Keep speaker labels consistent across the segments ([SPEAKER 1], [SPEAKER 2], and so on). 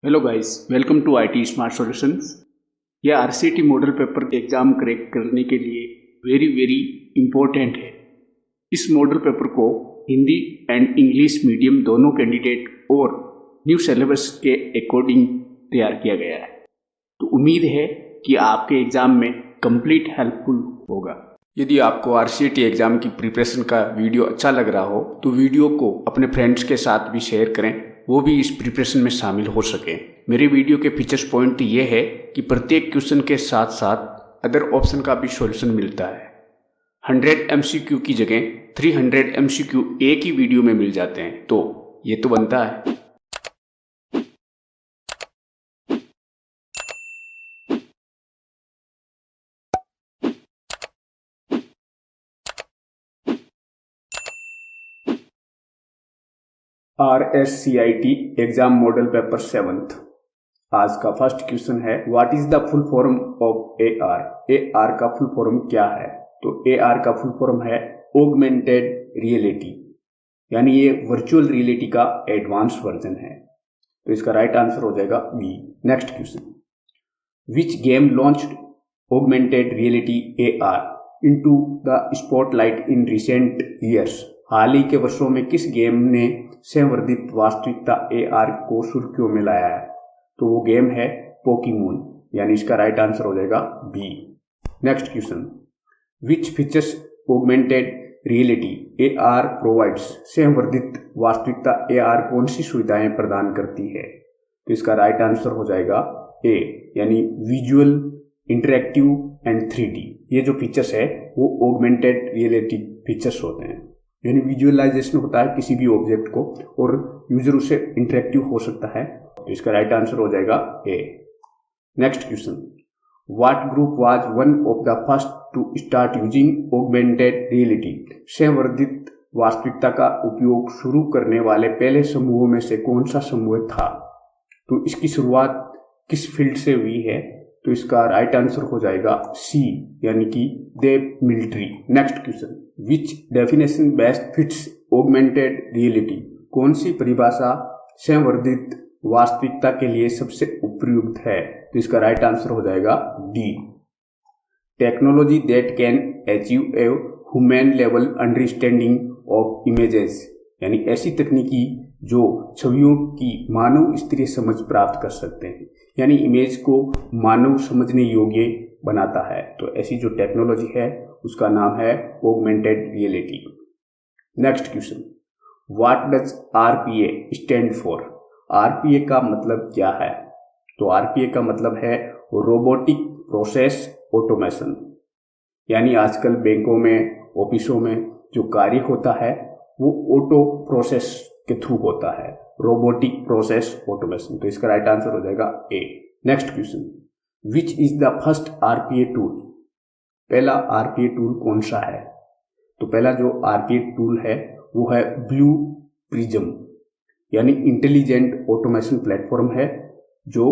[SPEAKER 1] Hello guys, welcome to IT smart solutions. यह RCT model paper exam crack करने के लिए वेरी इम्पोर्टेंट है। इस मॉडल पेपर को हिंदी एंड इंग्लिश मीडियम दोनों कैंडिडेट और न्यू सिलेबस के अकॉर्डिंग तैयार किया गया है। तो उम्मीद है कि आपके एग्जाम में कंप्लीट हेल्पफुल होगा। यदि आपको आरसीटी एग्जाम की प्रिपरेशन का वीडियो अच्छा लग रहा हो तो वीडियो को अपने फ्रेंड्स के साथ भी शेयर करें, वो भी इस प्रिपरेशन में शामिल हो सके। मेरे वीडियो के फीचर्स पॉइंट ये है कि प्रत्येक क्वेश्चन के साथ साथ अदर ऑप्शन का भी सॉल्यूशन मिलता है। 100 MCQ की जगह 300 MCQ एक ही वीडियो में मिल जाते हैं, तो ये तो बनता है। RSCIT exam model paper 7th। आज का फर्स्ट क्वेश्चन है, what is the full form of AR। AR का फुल फॉर्म क्या है? तो AR का फुल फॉर्म है ऑगमेंटेड रियलिटी, यानी ये वर्चुअल रियलिटी का एडवांस वर्जन है। तो इसका राइट आंसर हो जाएगा B. Next question, which game launched augmented reality AR into the spotlight in recent years. हाल ही के वर्षों में किस गेम ने संवर्धित वास्तविकता AR को सुर्खियों में लाया है? तो वो गेम है पोकेमॉन, यानी इसका राइट आंसर हो जाएगा B. Next question, which features augmented reality AR provides. संवर्धित वास्तविकता AR कौन सी सुविधाएं प्रदान करती है? तो इसका राइट आंसर हो जाएगा ए, यानी विजुअल, इंटरैक्टिव एंड 3D। ये जो फीचर्स है वो ऑगमेंटेड रियलिटी फीचर्स होते हैं, यानी विजुअलाइजेशन होता है किसी भी ऑब्जेक्ट को और यूजर उससे इंटरेक्टिव हो सकता है। तो इसका राइट आंसर हो जाएगा A. Next question, what group was one of the first to start using augmented reality. संवर्धित वास्तविकता का उपयोग शुरू करने वाले पहले समूहों में से कौन सा समूह था? तो इसकी शुरुआत किस फील्ड से हुई है? तो इसका राइट आंसर हो जाएगा सी, यानी कि the military. Next question, which definition best fits augmented reality. कौन सी परिभाषा संवर्धित वास्तविकता के लिए सबसे उपयुक्त है? तो इसका राइट आंसर हो जाएगा D, technology that can achieve a human level understanding of images, यानी ऐसी तकनीकी जो छवियों की मानव स्तरीय समझ प्राप्त कर सकते हैं, यानी इमेज को मानव समझने योग्य बनाता है। तो ऐसी जो टेक्नोलॉजी है उसका नाम है augmented reality. Next question, what does RPA stand for. RPA का मतलब क्या है? तो RPA का मतलब है रोबोटिक प्रोसेस ऑटोमेशन, यानी आजकल बैंकों में, ऑफिसों में जो कार्य होता है वो ऑटो प्रोसेस के थ्रू होता है, रोबोटिक प्रोसेस ऑटोमेशन। तो इसका राइट आंसर हो जाएगा A. Next question, which is the first RPA tool. पहला RPA टूल कौन सा है? तो पहला जो RPA टूल है वो है ब्लू प्रिज्म, यानी इंटेलिजेंट ऑटोमेशन प्लेटफॉर्म है जो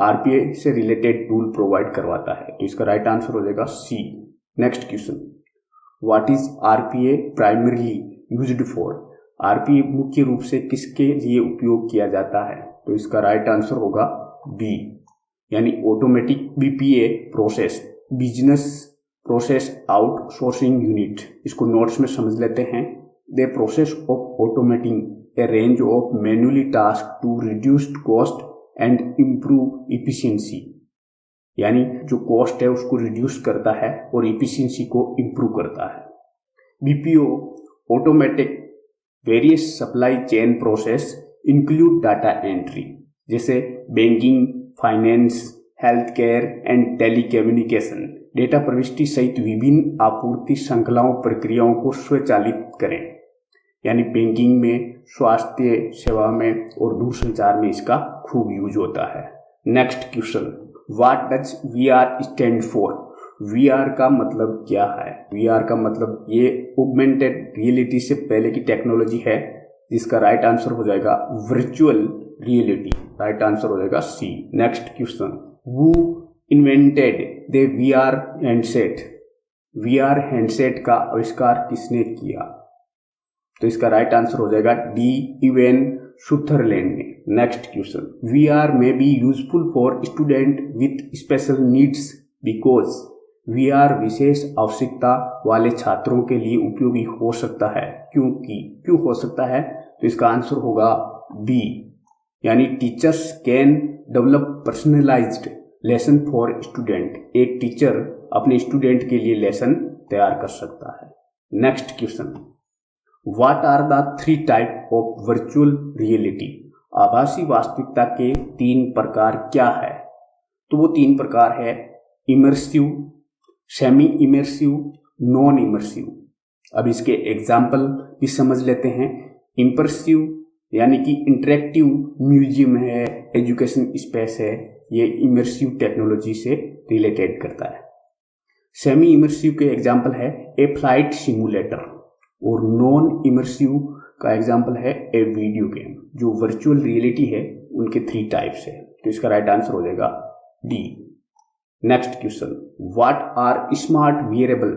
[SPEAKER 1] RPA से रिलेटेड टूल प्रोवाइड करवाता है। तो इसका राइट आंसर हो जाएगा C. Next question, what is RPA primarily used for. RPA मुख्य रूप से किसके लिए उपयोग किया जाता है? तो इसका राइट आंसर होगा बी, यानी automatic BPA process, business process outsourcing unit. इसको नोट्स में समझ लेते हैं। The process of automating a range of manually task to reduce cost and improve efficiency, यानी जो कॉस्ट है उसको रिड्यूस करता है और इफिशिएंसी को इम्प्रूव करता है। BPO automatic various supply chain process include data entry, जैसे banking, finance, health care and telecommunication. Data प्रविष्टि सहित विभिन्न आपूर्ति श्रृंखलाओं प्रक्रियाओं को स्वचालित करें, यानी बैंकिंग में, स्वास्थ्य सेवा में और दूरसंचार में इसका खूब यूज होता है। Next question, what does VR stand for. VR का मतलब क्या है? VR का मतलब ये ऑगमेंटेड रियलिटी से पहले की टेक्नोलॉजी है, जिसका राइट आंसर हो जाएगा वर्चुअल रियलिटी। राइट आंसर हो जाएगा C. Next question, who invented the VR handset. VR handset का आविष्कार किसने किया? तो इसका राइट आंसर हो जाएगा डी, इवेन स्विट्जरलैंड में। Next question, VR may be useful for student with special needs because VR विशेष आवश्यकता वाले छात्रों के लिए उपयोगी हो सकता है, क्यों हो सकता है? तो इसका आंसर होगा बी, यानी teachers can develop personalized lesson for student. एक टीचर अपने स्टूडेंट के लिए लेसन तैयार कर सकता है। Next question, what are the 3 type of virtual reality? आभासी वास्तविकता के 3 प्रकार क्या है? तो वो 3 प्रकार है immersive, semi immersive, non immersive. अब इसके एग्जाम्पल भी समझ लेते हैं। इमर्सिव यानी कि इंटरेक्टिव म्यूजियम है, एजुकेशन स्पेस है, ये इमर्सिव टेक्नोलॉजी से रिलेटेड करता है। सेमी इमर्सिव के एग्जाम्पल है ए फ्लाइट सिमुलेटर, और नॉन इमर्सिव का एग्जाम्पल है ए वीडियो गेम। जो वर्चुअल रियलिटी है उनके 3 टाइप्स है, तो इसका राइट आंसर हो जाएगा D. Next question, what are smart wearable?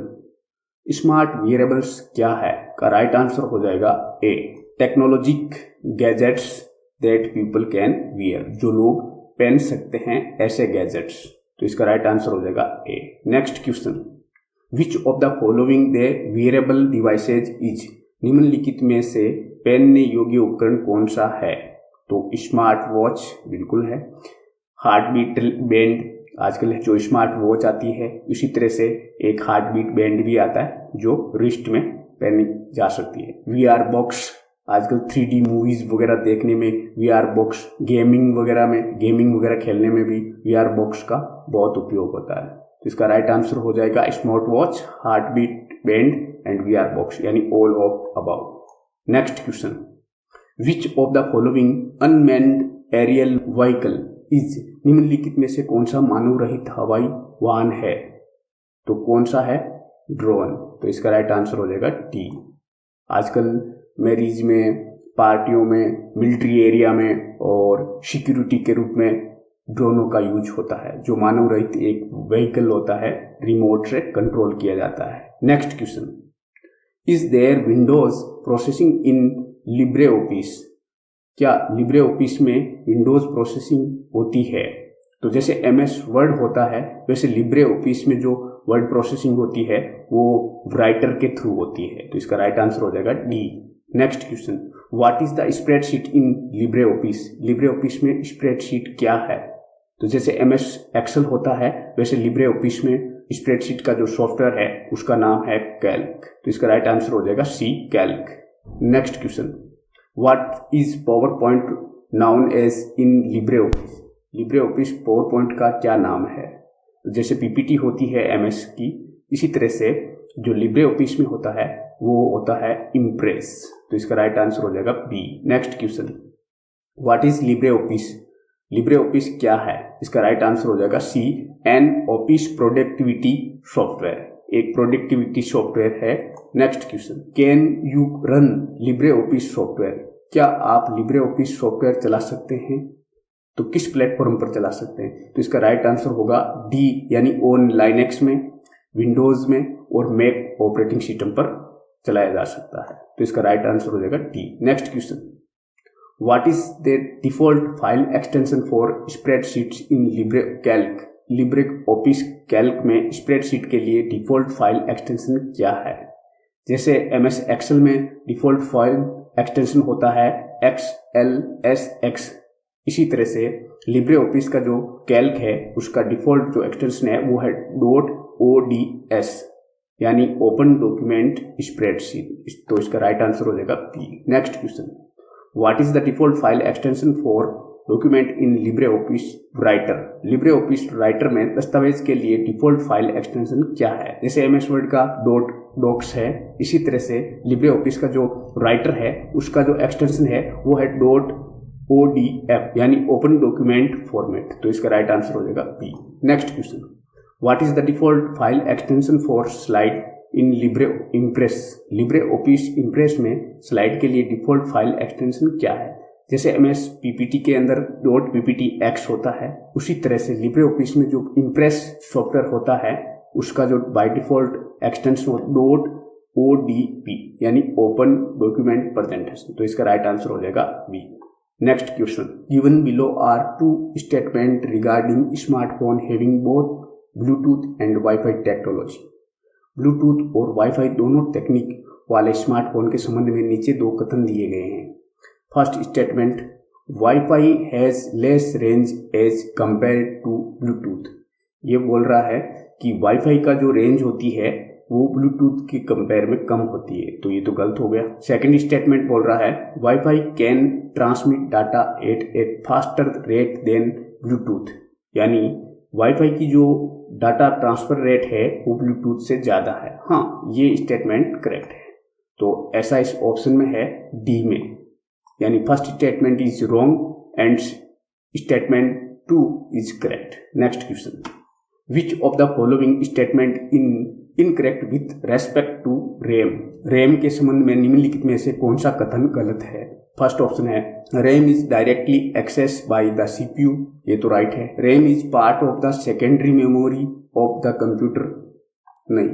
[SPEAKER 1] Smart wearables क्या है? का राइट आंसर हो जाएगा A, technologic gadgets that people can wear, जो लोग पहन सकते हैं ऐसे गैजेट्स, तो इसका राइट आंसर हो जाएगा A. Next question, which of the following the wearable devices is? निम्नलिखित में से पहनने योग्य उपकरण कौन सा है? तो स्मार्ट वॉच बिल्कुल है, हार्ट बीट बैंड, आजकल जो स्मार्ट वॉच आती है उसी तरह से एक हार्ट बीट बैंड भी आता है जो रिस्ट में पहनी जा सकती है। VR बॉक्स, आजकल 3D मूवीज वगैरह देखने में VR बॉक्स, गेमिंग वगैरह खेलने में भी VR बॉक्स का बहुत उपयोग होता है। तो इसका राइट आंसर हो जाएगा smart watch, heart beat band and VR box, यानी all of above. Next question, which of the following unmanned aerial vehicle is? निम्नलिखित में से कौन सा मानव रहित हवाई वाहन है? तो कौन सा है? ड्रोन, तो इसका राइट आंसर हो जाएगा टी। आजकल मैरिज में, पार्टियों में, मिलिट्री एरिया में और सिक्योरिटी के रूप में ड्रोनों का यूज होता है, जो मानव रहित एक व्हीकल होता है, रिमोट से कंट्रोल किया जाता है। Next question, is there windows processing in Libre Office? क्या लिब्रे ऑफिस में विंडोज प्रोसेसिंग होती है? तो जैसे MS वर्ड होता है वैसे लिब्रे ऑफिस में जो वर्ड प्रोसेसिंग होती है वो राइटर के थ्रू होती है, तो इसका राइट आंसर हो जाएगा D. Next question, what is the spreadsheet in Libre Office? Libre Office में स्प्रेडशीट क्या है? तो जैसे MS एक्सेल होता है वैसे लिब्रे ऑफिस में स्प्रेडशीट का जो सॉफ्टवेयर है उसका नाम है कैल्क, तो इसका राइट आंसर हो जाएगा C, Calc. Next question, what is PowerPoint known as in Libre Office? Libre Office PowerPoint का क्या नाम है? जैसे PPT होती है MS की, इसी तरह से जो लिब्रे ऑफिस में होता है वो होता है इम्प्रेस, तो इसका राइट आंसर हो जाएगा B. Next question, what is Libre Office? Libre Office क्या है? इसका राइट आंसर हो जाएगा C, an office productivity software, एक प्रोडक्टिविटी सॉफ्टवेयर है। Next question, can you run Libre Office software? क्या आप लिब्रे ऑफिस सॉफ्टवेयर चला सकते हैं? तो किस प्लेटफॉर्म पर चला सकते हैं? तो इसका राइट आंसर होगा डी, यानी ऑन लाइनेक्स में, विंडोज में और मैक ऑपरेटिंग सिस्टम पर चलाया जा सकता है, तो इसका राइट आंसर हो जाएगा D. Next question, what is the default file extension for spreadsheets in Libre Calc? Libre office Calc में स्प्रेडशीट के लिए डिफॉल्ट फाइल एक्सटेंशन क्या है? जैसे MS एक्सेल में डिफॉल्ट फाइल एक्सटेंशन होता है XLSX, इसी तरह से लिब्रे ऑफिस का जो कैल्क है उसका डिफॉल्ट जो एक्सटेंशन है वो है .ODS, यानी ओपन डॉक्यूमेंट स्प्रेडशीट, तो इसका राइट आंसर हो जाएगा B. Next question, what is the default file extension for document in Libre Office Writer? Libre Office Writer में दस्तावेज के लिए डिफॉल्ट फाइल एक्सटेंशन क्या है? जैसे MS वर्ड का डॉक्स है, इसी तरह से लिब्रे ऑफिस का जो राइटर है उसका जो एक्सटेंशन है वो है .ODF, यानी ओपन डॉक्यूमेंट फॉर्मेट, तो इसका राइट आंसर हो जाएगा B. Next question, what is the default file extension for slide in Libre Impress? Libre Office Impress में स्लाइड के लिए डिफॉल्ट फाइल एक्सटेंशन क्या है? जैसे MS PPT के अंदर .PPTX होता है, उसी तरह से लिब्रे ऑफिस में जो इम्प्रेस सॉफ्टवेयर होता है उसका जो बाय डिफॉल्ट एक्सटेंशन .ODP, यानी ओपन डॉक्यूमेंट प्रेजेंटेशन, तो इसका राइट आंसर हो जाएगा B. Next question, given below are two statement regarding smartphone having both Bluetooth and WiFi technology. Bluetooth और वाईफाई दोनों टेक्निक वाले स्मार्टफोन के संबंध में नीचे दो कथन दिए गए हैं। First statement, WiFi has less range as compare to Bluetooth. ये बोल रहा है कि वाईफाई का जो रेंज होती है वो ब्लूटूथ के कंपेयर में कम होती है, तो ये तो गलत हो गया। सेकंड स्टेटमेंट बोल रहा है WiFi can transmit data at a faster rate than Bluetooth, यानी वाईफाई की जो डाटा ट्रांसफर रेट है वो ब्लूटूथ से ज़्यादा है। हाँ, ये स्टेटमेंट करेक्ट है, तो ऐसा इस ऑप्शन में है डी में, यानी first statement is wrong and statement 2 is correct. Next question, which of the following statement incorrect with respect to RAM. RAM के संबंध में निम्नलिखित में से कौन सा कथन गलत है। फर्स्ट ऑप्शन है RAM is directly access by the CPU, ये तो राइट है। RAM is part of the secondary memory of the computer, नहीं,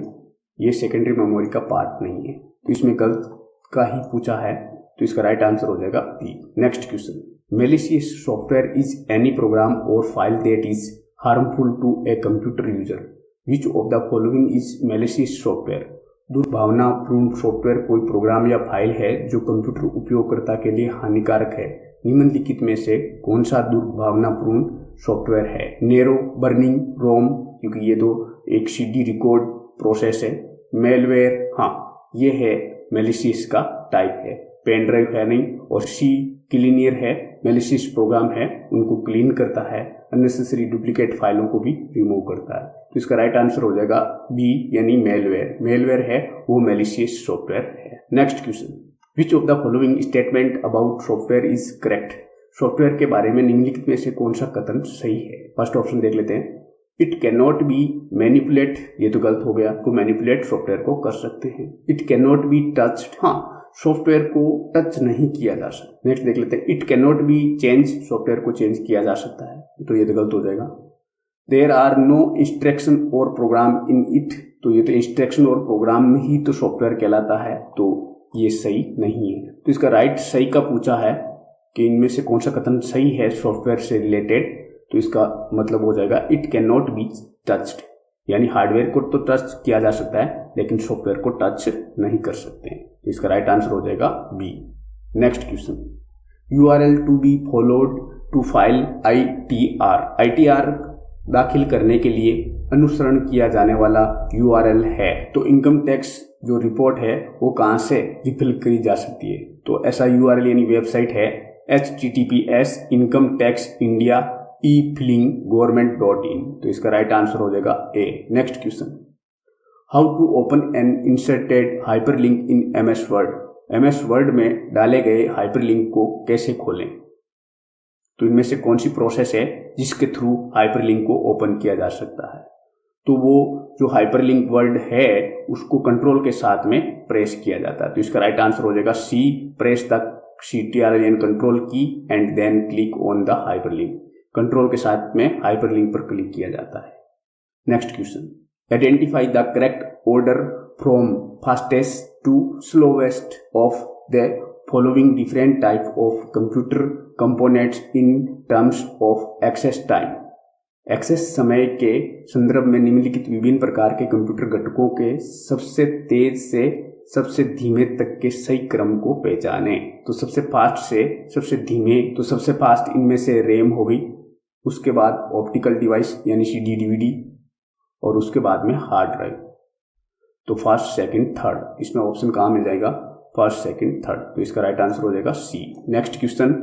[SPEAKER 1] ये सेकेंडरी मेमोरी का पार्ट नहीं है, तो इसमें गलत का ही पूछा है, तो इसका राइट आंसर हो जाएगा B. Next question, malicious software is any program और file that is harmful to a computer user. Which of the following is malicious software. दुर्भावनापूर्ण सॉफ्टवेयर कोई प्रोग्राम या फाइल है जो कंप्यूटर उपयोगकर्ता के लिए हानिकारक है। निम्नलिखित में से कौन सा दुर्भावनापूर्ण सॉफ्टवेयर है। नेरो, बर्निंग, रोम, क्योंकि ये तो एक सीडी रिकॉर्ड प्रोसेस है। मेलवेयर, हाँ ये है मेलिशियस का टाइप है। पेन ड्राइव है नहीं, और सी क्लीनियर है, मेलिशियस प्रोग्राम है, उनको क्लीन करता है, अननेसेसरी डुप्लीकेट फाइलों को भी रिमूव करता है, तो इसका राइट आंसर हो जाएगा बी, यानी मेलवेयर। मेलवेयर है वो मेलिशियस सॉफ्टवेयर है। Next question, which of the following statement about software is correct. Software के बारे में निम्नलिखित में से कौन सा कथन सही है। फर्स्ट ऑप्शन देख लेते हैं, it can not be manipulate, ये तो गलत हो गया, को मैनिपुलेट सॉफ्टवेयर को कर सकते हैं। It can not be touched, हाँ सॉफ्टवेयर को टच नहीं किया जा सकता। नेक्स्ट देख लेते हैं, it can not be change, software को चेंज किया जा सकता है, तो ये तो गलत हो जाएगा। देयर आर नो इंस्ट्रक्शन और प्रोग्राम इन इट, तो ये तो इंस्ट्रक्शन और प्रोग्राम में ही तो सॉफ्टवेयर कहलाता है, तो ये सही नहीं है। तो इसका राइट सही का पूछा है कि इनमें से कौन सा कथन सही है सॉफ्टवेयर से रिलेटेड, तो इसका मतलब हो जाएगा it can not be touched, यानी हार्डवेयर को तो टच किया जा सकता है लेकिन सॉफ्टवेयर को टच नहीं कर सकते हैं, तो इसका राइट आंसर हो जाएगा B. Next question, URL to be followed to file ITR. ITR दाखिल करने के लिए अनुसरण किया जाने वाला यूआरएल है, तो इनकम टैक्स जो रिपोर्ट है वो कहाँ से रिफिल करी जा सकती है। तो ऐसा यूआरएल यानी वेबसाइट है https incometaxindia e-filing-government.in, तो इसका राइट आंसर हो जाएगा A. Next question, how to open an inserted hyperlink in MS Word. MS Word में डाले गए हाइपरलिंक को कैसे खोलें। तो इनमें से कौन सी प्रोसेस है जिसके थ्रू हाइपरलिंक को ओपन किया जा सकता है। तो वो जो हाइपरलिंक वर्ड है उसको कंट्रोल के साथ में प्रेस किया जाता है, तो इसका राइट आंसर हो जाएगा C, press the CTRL control key and then click on the hyperlink. Control के साथ में हाइपरलिंक पर क्लिक किया जाता है। Next question, identify the correct order from fastest to slowest of the following different type of computer components in terms of access time. Access समय के संदर्भ में निम्नलिखित विभिन्न प्रकार के कंप्यूटर घटकों के सबसे तेज से सबसे धीमे तक के सही क्रम को पहचाने। तो सबसे फास्ट से सबसे धीमे, तो सबसे फास्ट इनमें से रैम हो गई, उसके बाद ऑप्टिकल डिवाइस यानी CD DVD, और उसके बाद में हार्ड ड्राइव। तो फर्स्ट, सेकंड, थर्ड, इसमें ऑप्शन कहाँ मिल जाएगा, फर्स्ट, सेकंड, थर्ड, तो इसका राइट आंसर हो जाएगा C. Next question,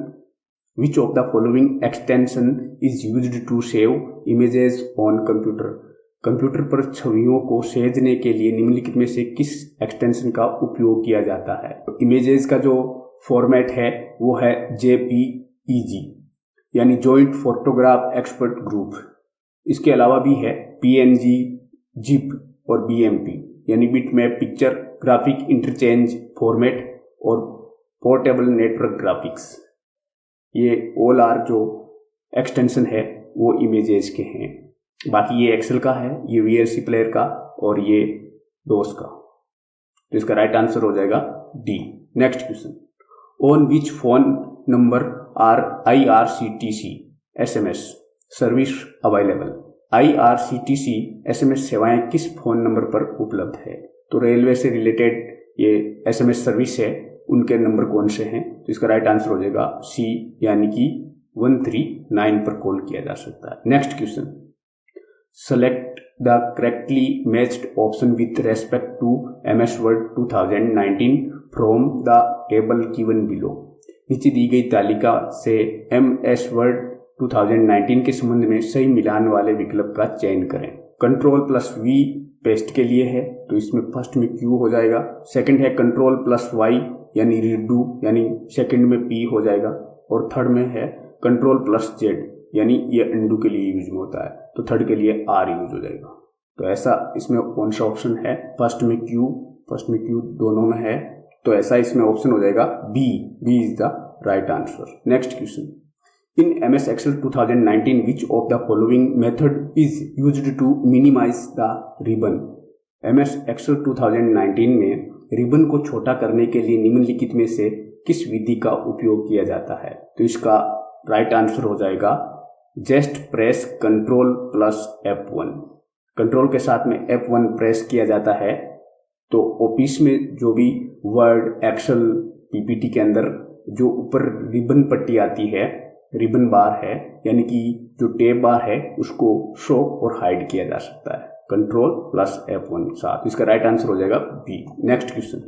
[SPEAKER 1] which of the following extension is used to save images on computer. Computer पर छवियों को सहेजने के लिए निम्नलिखित में से किस एक्सटेंशन का उपयोग किया जाता है। तो इमेजेस का जो फॉर्मेट है वो है JPEG, यानी जॉइंट फोटोग्राफ एक्सपर्ट ग्रुप। इसके अलावा भी है PNG, ZIP और BMP, यानी bitmap picture graphic interchange format और पोर्टेबल नेटवर्क ग्राफिक्स। ये ऑल आर जो एक्सटेंशन है वो इमेजेस के हैं। बाकी ये एक्सेल का है, ये VLC प्लेयर का, और ये DOS का, तो इसका राइट आंसर हो जाएगा D. Next question, on which phone number or IRCTC SMS service available. IRCTC SMS सेवाएं किस फोन नंबर पर उपलब्ध है? तो रेलवे से रिलेटेड ये SMS सर्विस है, उनके नंबर कौन से हैं? तो इसका राइट आंसर हो जाएगा सी, यानी कि 139 पर कॉल किया जा सकता है। Next question, select the correctly matched option with respect to MS Word 2019 from the table given below. नीचे दी गई तालिका से MS Word 2019 के संबंध में सही मिलान वाले विकल्प का चयन करें। Ctrl+V पेस्ट के लिए है, तो इसमें फर्स्ट में Q हो जाएगा। सेकंड है Ctrl+Y यानी रीडू, यानी सेकंड में P हो जाएगा। और थर्ड में है Ctrl+Z यानी ये अंडू के लिए यूज में होता है, तो थर्ड के लिए R यूज हो जाएगा। तो ऐसा इसमें कौन सा ऑप्शन है? फर्स्ट में Q दोनों में है, तो ऐसा इसमें ऑप्शन हो जाएगा B is the right answer. Next question, in MS Excel 2019 which of the following method is used to minimize the ribbon? MS Excel 2019 में रिबन को छोटा करने के लिए निम्नलिखित में से किस विधि का उपयोग किया जाता है? तो इसका राइट आंसर हो जाएगा जस्ट प्रेस Ctrl+F1। कंट्रोल के साथ में F1 प्रेस किया जाता है, तो ऑफिस में जो भी वर्ड, एक्सेल, पीपीटी के अंदर जो ऊपर रिबन पट्टी आती है, रिबन बार है, यानी कि जो टेब बार है, उसको शो और हाइड किया जा सकता है Ctrl+F1 साथ। इसका राइट आंसर हो जाएगा B. Next question,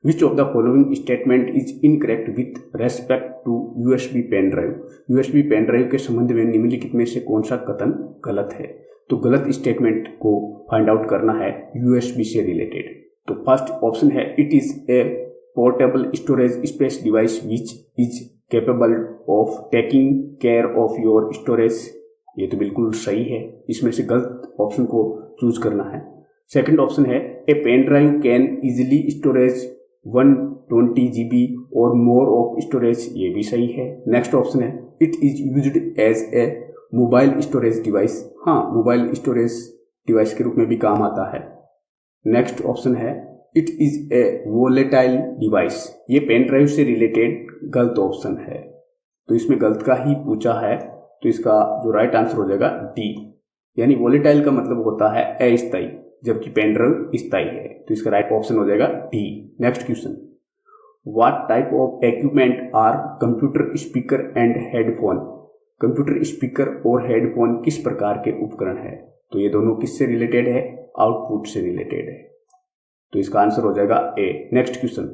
[SPEAKER 1] which of the following statement is incorrect with respect to USB pen drive? USB pen drive के संबंध में निम्नलिखित में से कौन सा कथन गलत है? तो गलत स्टेटमेंट को फाइंड आउट करना है USB से रिलेटेड। तो फर्स्ट ऑप्शन है it is A portable storage space device which is capable of taking care of your storage. ये तो बिल्कुल सही है, इसमें से गलत ऑप्शन को चूज करना है। सेकंड ऑप्शन है a pen drive can easily storage 120 GB और मोर ऑफ स्टोरेज। ये भी सही है। नेक्स्ट ऑप्शन है it is used as a mobile storage device. हाँ, मोबाइल स्टोरेज डिवाइस के रूप में भी काम आता है। नेक्स्ट ऑप्शन है it is a volatile device. ये पेन ड्राइव से रिलेटेड गलत ऑप्शन है, तो इसमें गलत का ही पूछा है, तो इसका जो राइट आंसर हो जाएगा डी, यानी वोलेटाइल का मतलब होता है अस्थायी, जबकि पेन ड्राइव स्थायी है, तो इसका राइट ऑप्शन हो जाएगा D. Next question, what type of equipment are computer speaker and headphone? Computer speaker और हेडफोन किस प्रकार के उपकरण है? तो ये दोनों किससे रिलेटेड है? आउटपुट से रिलेटेड है, तो इसका आंसर हो जाएगा A. Next question,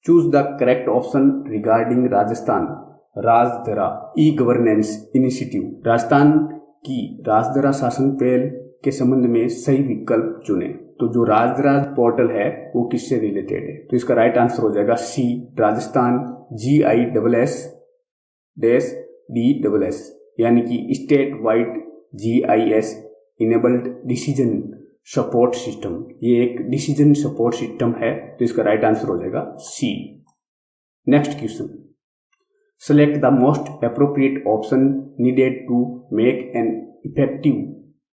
[SPEAKER 1] choose the correct option regarding Rajasthan Rajdhara e governance initiative. Rajasthan की राजधरा शासन पहल के संबंध में सही विकल्प चुने। तो जो राजधरा पोर्टल है वो किससे रिलेटेड है? तो इसका राइट आंसर हो जाएगा सी, राजस्थान GISS-DSS, यानी कि state wide GIS enabled decision support system. ये एक डिसीजन सपोर्ट सिस्टम है, तो इसका राइट आंसर हो जाएगा C. Next question, select the most appropriate option needed to make an effective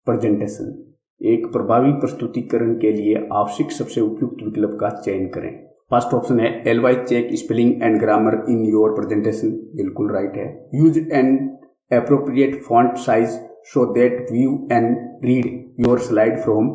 [SPEAKER 1] presentation. एक प्रभावी प्रस्तुतिकरण के लिए आवश्यक सबसे उपयुक्त विकल्प का चयन करें। फर्स्ट ऑप्शन है LY check spelling and grammar in your presentation, बिल्कुल राइट है। Use an appropriate font size so that view and read your slide from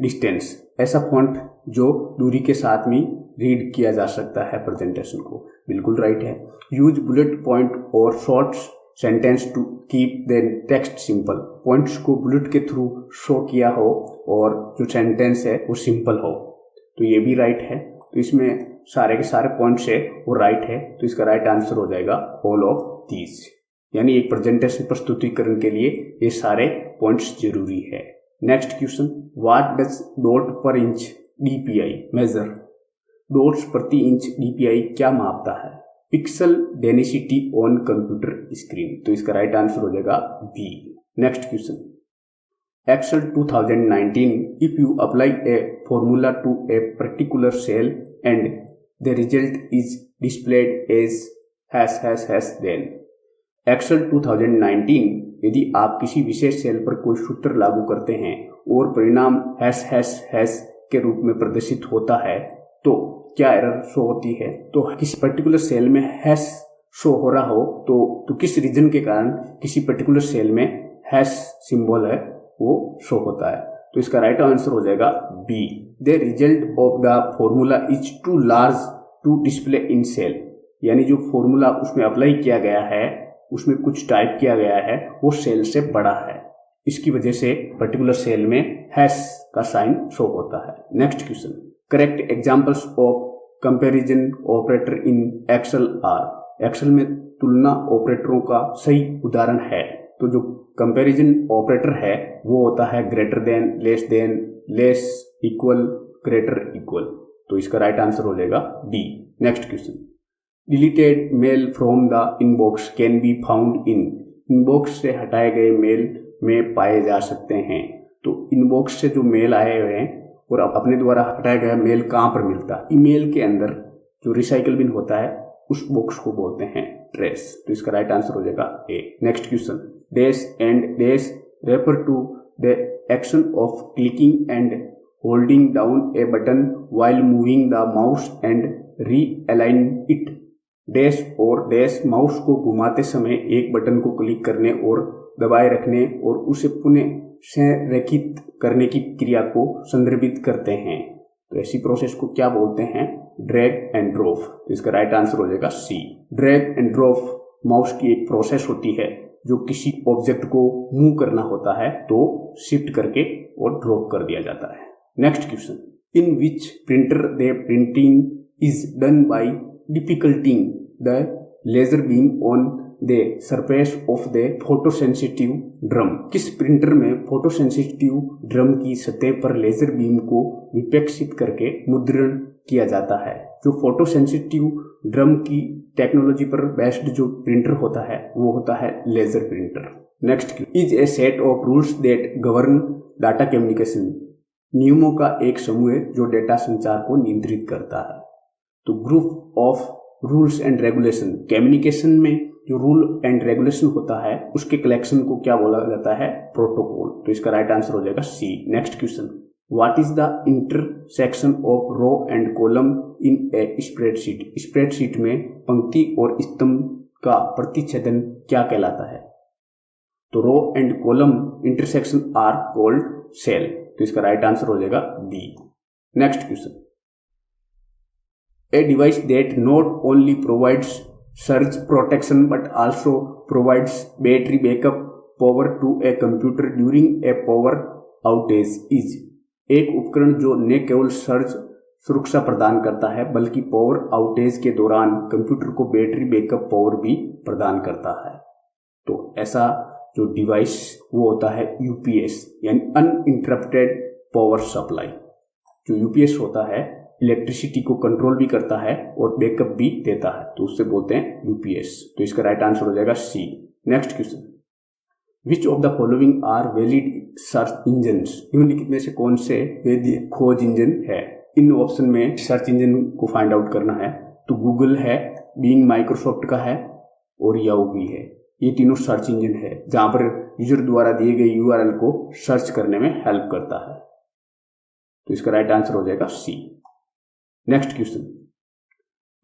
[SPEAKER 1] distance। ऐसा फॉन्ट जो दूरी के साथ में रीड किया जा सकता है प्रेजेंटेशन को, बिल्कुल राइट है। यूज बुलेट पॉइंट और short sentence to keep the text simple. Points को बुलेट के थ्रू शो किया हो और जो सेंटेंस है वो सिंपल हो, तो ये भी राइट है। तो इसमें सारे के सारे पॉइंट्स है वो राइट है, तो इसका राइट आंसर हो जाएगा ऑल ऑफ दीज, यानी एक प्रेजेंटेशन प्रस्तुतिकरण के लिए ये सारे पॉइंट्स जरूरी है। Next question, what does dot per inch DPI measure? Dots प्रति इंच DPI क्या मापता है? Pixel density on computer screen, तो इसका राइट आंसर हो जाएगा B. Next question, Excel 2019 if you apply a formula to a particular cell and the result is displayed as then। Excel 2019 यदि आप किसी विशेष सेल पर कोई सूत्र लागू करते हैं और परिणाम हैश के रूप में प्रदर्शित होता है, तो क्या एरर शो होती है? तो किसी पर्टिकुलर सेल में हैश शो हो रहा हो तो किस रीजन के कारण किसी पर्टिकुलर सेल में हैश सिंबल है वो शो होता है। तो इसका राइट आंसर हो जाएगा B. The result of the formula is too large to display in cell, यानी जो फॉर्मूला उसमें अप्लाई किया गया है, उसमें कुछ टाइप किया गया है, वो सेल से बड़ा है, इसकी वजह से पर्टिकुलर सेल में हैश का साइन शो होता है। Next question, correct examples of comparison operator in Excel are. Excel में तुलना ऑपरेटरों का सही उदाहरण है। तो जो कंपैरिजन ऑपरेटर है वो होता है greater than, less, equal, greater, equal. तो इसका राइट आंसर हो जाएगा D. Next question, deleted mail from the inbox can be found in. Inbox से हटाए गए मेल में पाए जा सकते हैं। तो इनबॉक्स से जो मेल आए हुए हैं और अपने द्वारा हटाया गया मेल कहाँ पर मिलता है? ईमेल के अंदर जो रिसाइकल बिन होता है उस बॉक्स को बोलते हैं ट्रेस। तो इसका राइट आंसर हो जाएगा A. Next question, dash and dash refer to the action of clicking and holding down a button while moving the mouse and realign it. Dash और डैश माउस को घुमाते समय एक बटन को क्लिक करने और दबाए रखने और उसे पुनः संरेखित करने की क्रिया को संदर्भित करते हैं। तो ऐसी प्रोसेस को क्या बोलते हैं? Drag and drop. तो इसका राइट आंसर हो जाएगा सी। ड्रैग एंड ड्रॉप माउस की एक प्रोसेस होती है जो किसी ऑब्जेक्ट को मूव करना होता है तो शिफ्ट करके और ड्रॉप कर दिया जाता है। Next question, in which printer the printing is done by deflecting the laser beam on the surface of the photosensitive drum. किस प्रिंटर में फोटोसेंसिटिव ड्रम की सतह पर लेजर बीम को विपेक्षित करके मुद्रण किया जाता है? जो फोटोसेंसिटिव ड्रम की टेक्नोलॉजी पर बेस्ड जो प्रिंटर होता है वो होता है laser printer. Next, is a set of rules that govern data communication. नियमों का एक समूह है जो डेटा संचार को नियंत्रित करता है। तो group of rules and regulation, communication में जो रूल एंड रेगुलेशन होता है उसके कलेक्शन को क्या बोला जाता है? प्रोटोकॉल। तो इसका राइट आंसर हो जाएगा C. Next question, what is the intersection of row and column in a spreadsheet. Spreadsheet में पंक्ति और स्तंभ का प्रतिच्छेदन क्या कहलाता है? तो row and column intersection are called cell. तो इसका राइट आंसर हो जाएगा B. Next question, a device that not only provides surge protection but also provides battery backup power to a computer during a power outage is। एक उपकरण जो न केवल surge सुरक्षा प्रदान करता है बल्कि पावर आउटेज के दौरान कंप्यूटर को बैटरी बैकअप पावर भी प्रदान करता है। तो ऐसा जो डिवाइस वो होता है यूपीएस, यानी अनइंटरप्टेड पावर सप्लाई। जो यूपीएस होता है इलेक्ट्रिसिटी को कंट्रोल भी करता है और बैकअप भी देता है, तो उससे बोलते हैं यूपीएस। तो इसका राइट आंसर हो जाएगा C. Next question, which of the following are valid search engines. निम्नलिखित में से कौन से वैध खोज इंजन है? इन ऑप्शन में सर्च इंजन को फाइंड आउट करना है तो गूगल है, बीइंग माइक्रोसॉफ्ट का है और याहू भी है। ये तीनों सर्च इंजन है जहां पर यूजर द्वारा दिए गए यूआरएल को सर्च करने में हेल्प करता है। तो इसका राइट आंसर हो जाएगा C. Next question,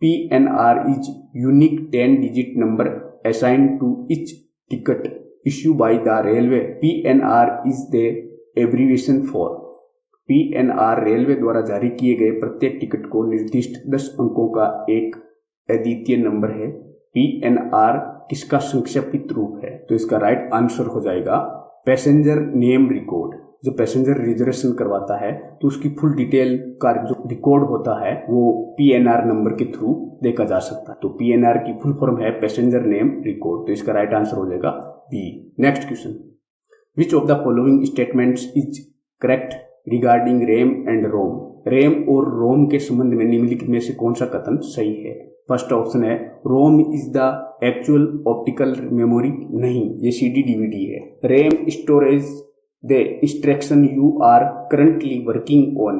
[SPEAKER 1] PNR is unique 10 digit number assigned to each ticket issue by the railway. PNR is the abbreviation for. PNR railway द्वारा जारी किए गए प्रत्येक टिकट को निर्दिष्ट 10 अंकों का एक अद्वितीय नंबर है। PNR किसका संक्षेपित रूप है? तो इसका राइट आंसर हो जाएगा पैसेंजर नेम रिकॉर्ड। जो पैसेंजर रिजर्वेशन करवाता है तो उसकी फुल डिटेल का जो रिकॉर्ड होता है वो PNR नंबर के थ्रू देखा जा सकता है। तो PNR की फुल फॉर्म है पैसेंजर नेम रिकॉर्ड। तो इसका राइट आंसर हो जाएगा B. Next question, which of the following statements is correct regarding RAM and ROM. RAM और रोम के संबंध में निम्नलिखित में से कौन सा कथन सही है? फर्स्ट ऑप्शन है ROM is the actual optical memory. नहीं, ये CD DVD है। RAM storage the instruction you are currently working on.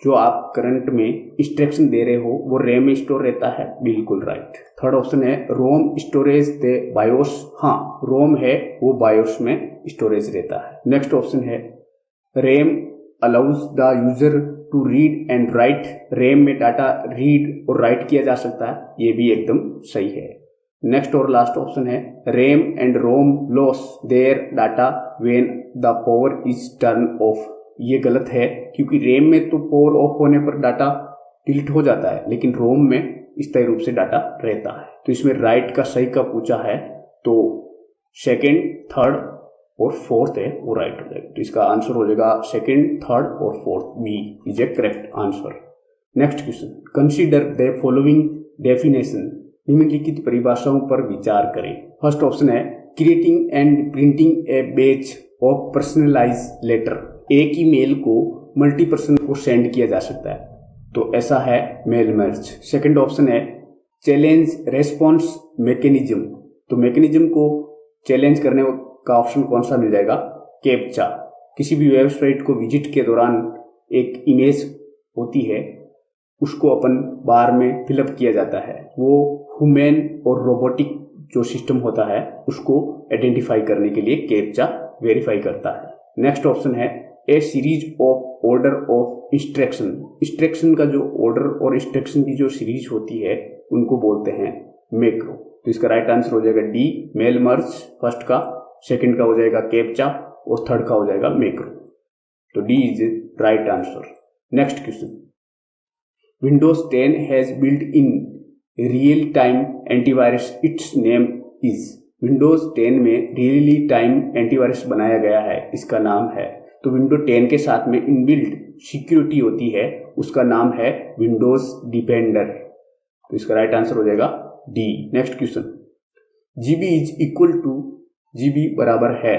[SPEAKER 1] जो आप करंट में इंस्ट्रक्शन दे रहे हो वो रैम में स्टोर रहता है। बिल्कुल राइट। थर्ड ऑप्शन है रोम स्टोरेज द बायोस। हाँ, रोम है वो बायोस में स्टोरेज रहता है। नेक्स्ट ऑप्शन है RAM allows the user to read and write. RAM में डाटा रीड और राइट किया जा सकता है। ये भी एकदम सही है। नेक्स्ट और लास्ट ऑप्शन है RAM and ROM loss their data when the power is turn off. ये गलत है क्योंकि रैम में तो पावर ऑफ होने पर डाटा डिलीट हो जाता है, लेकिन रोम में स्थायी रूप से डाटा रहता है। तो इसमें राइट का सही का पूछा है तो सेकेंड, थर्ड और फोर्थ है वो राइट हो जाएगा। तो इसका आंसर हो जाएगा सेकेंड, थर्ड और fourth, B is a correct answer. Next question, consider the following definition. निम्नलिखित परिभाषाओं पर विचार करें। फर्स्ट ऑप्शन है creating and printing a batch of personalize letter. एक ही मेल को मल्टी पर्सन को सेंड किया जा सकता है, तो ऐसा है मेल मर्ज। सेकंड ऑप्शन है चैलेंज रेस्पॉन्स मैकेनिज्म। तो मैकेनिज्म को चैलेंज करने का ऑप्शन कौन सा मिल जाएगा? कैप्चा। किसी भी वेबसाइट को विजिट के दौरान एक इमेज होती है, उसको अपन बार में फिलअप किया जाता है, वो ह्यूमन और रोबोटिक जो सिस्टम होता है उसको आइडेंटिफाई करने के लिए कैप्चा वेरीफाई करता है। नेक्स्ट ऑप्शन है a series of order of instruction. Instruction का जो ऑर्डर और इंस्ट्रक्शन की जो सीरीज होती है उनको बोलते हैं मैक्रो। तो इसका राइट आंसर हो जाएगा डी मेल मर्ज फर्स्ट का, सेकंड का हो जाएगा कैप्चा और थर्ड का हो जाएगा मैक्रो। तो D is right answer. Next question, Windows 10 has built in real time antivirus, it's name is. Windows 10 में रियली टाइम एंटीवायरस बनाया गया है, इसका नाम है। तो विंडो 10 के साथ में इनबिल्ट सिक्योरिटी होती है, उसका नाम है विंडोज डिफेंडर। तो इसका राइट आंसर हो जाएगा D. Next question, GB is equal to, GB बराबर है,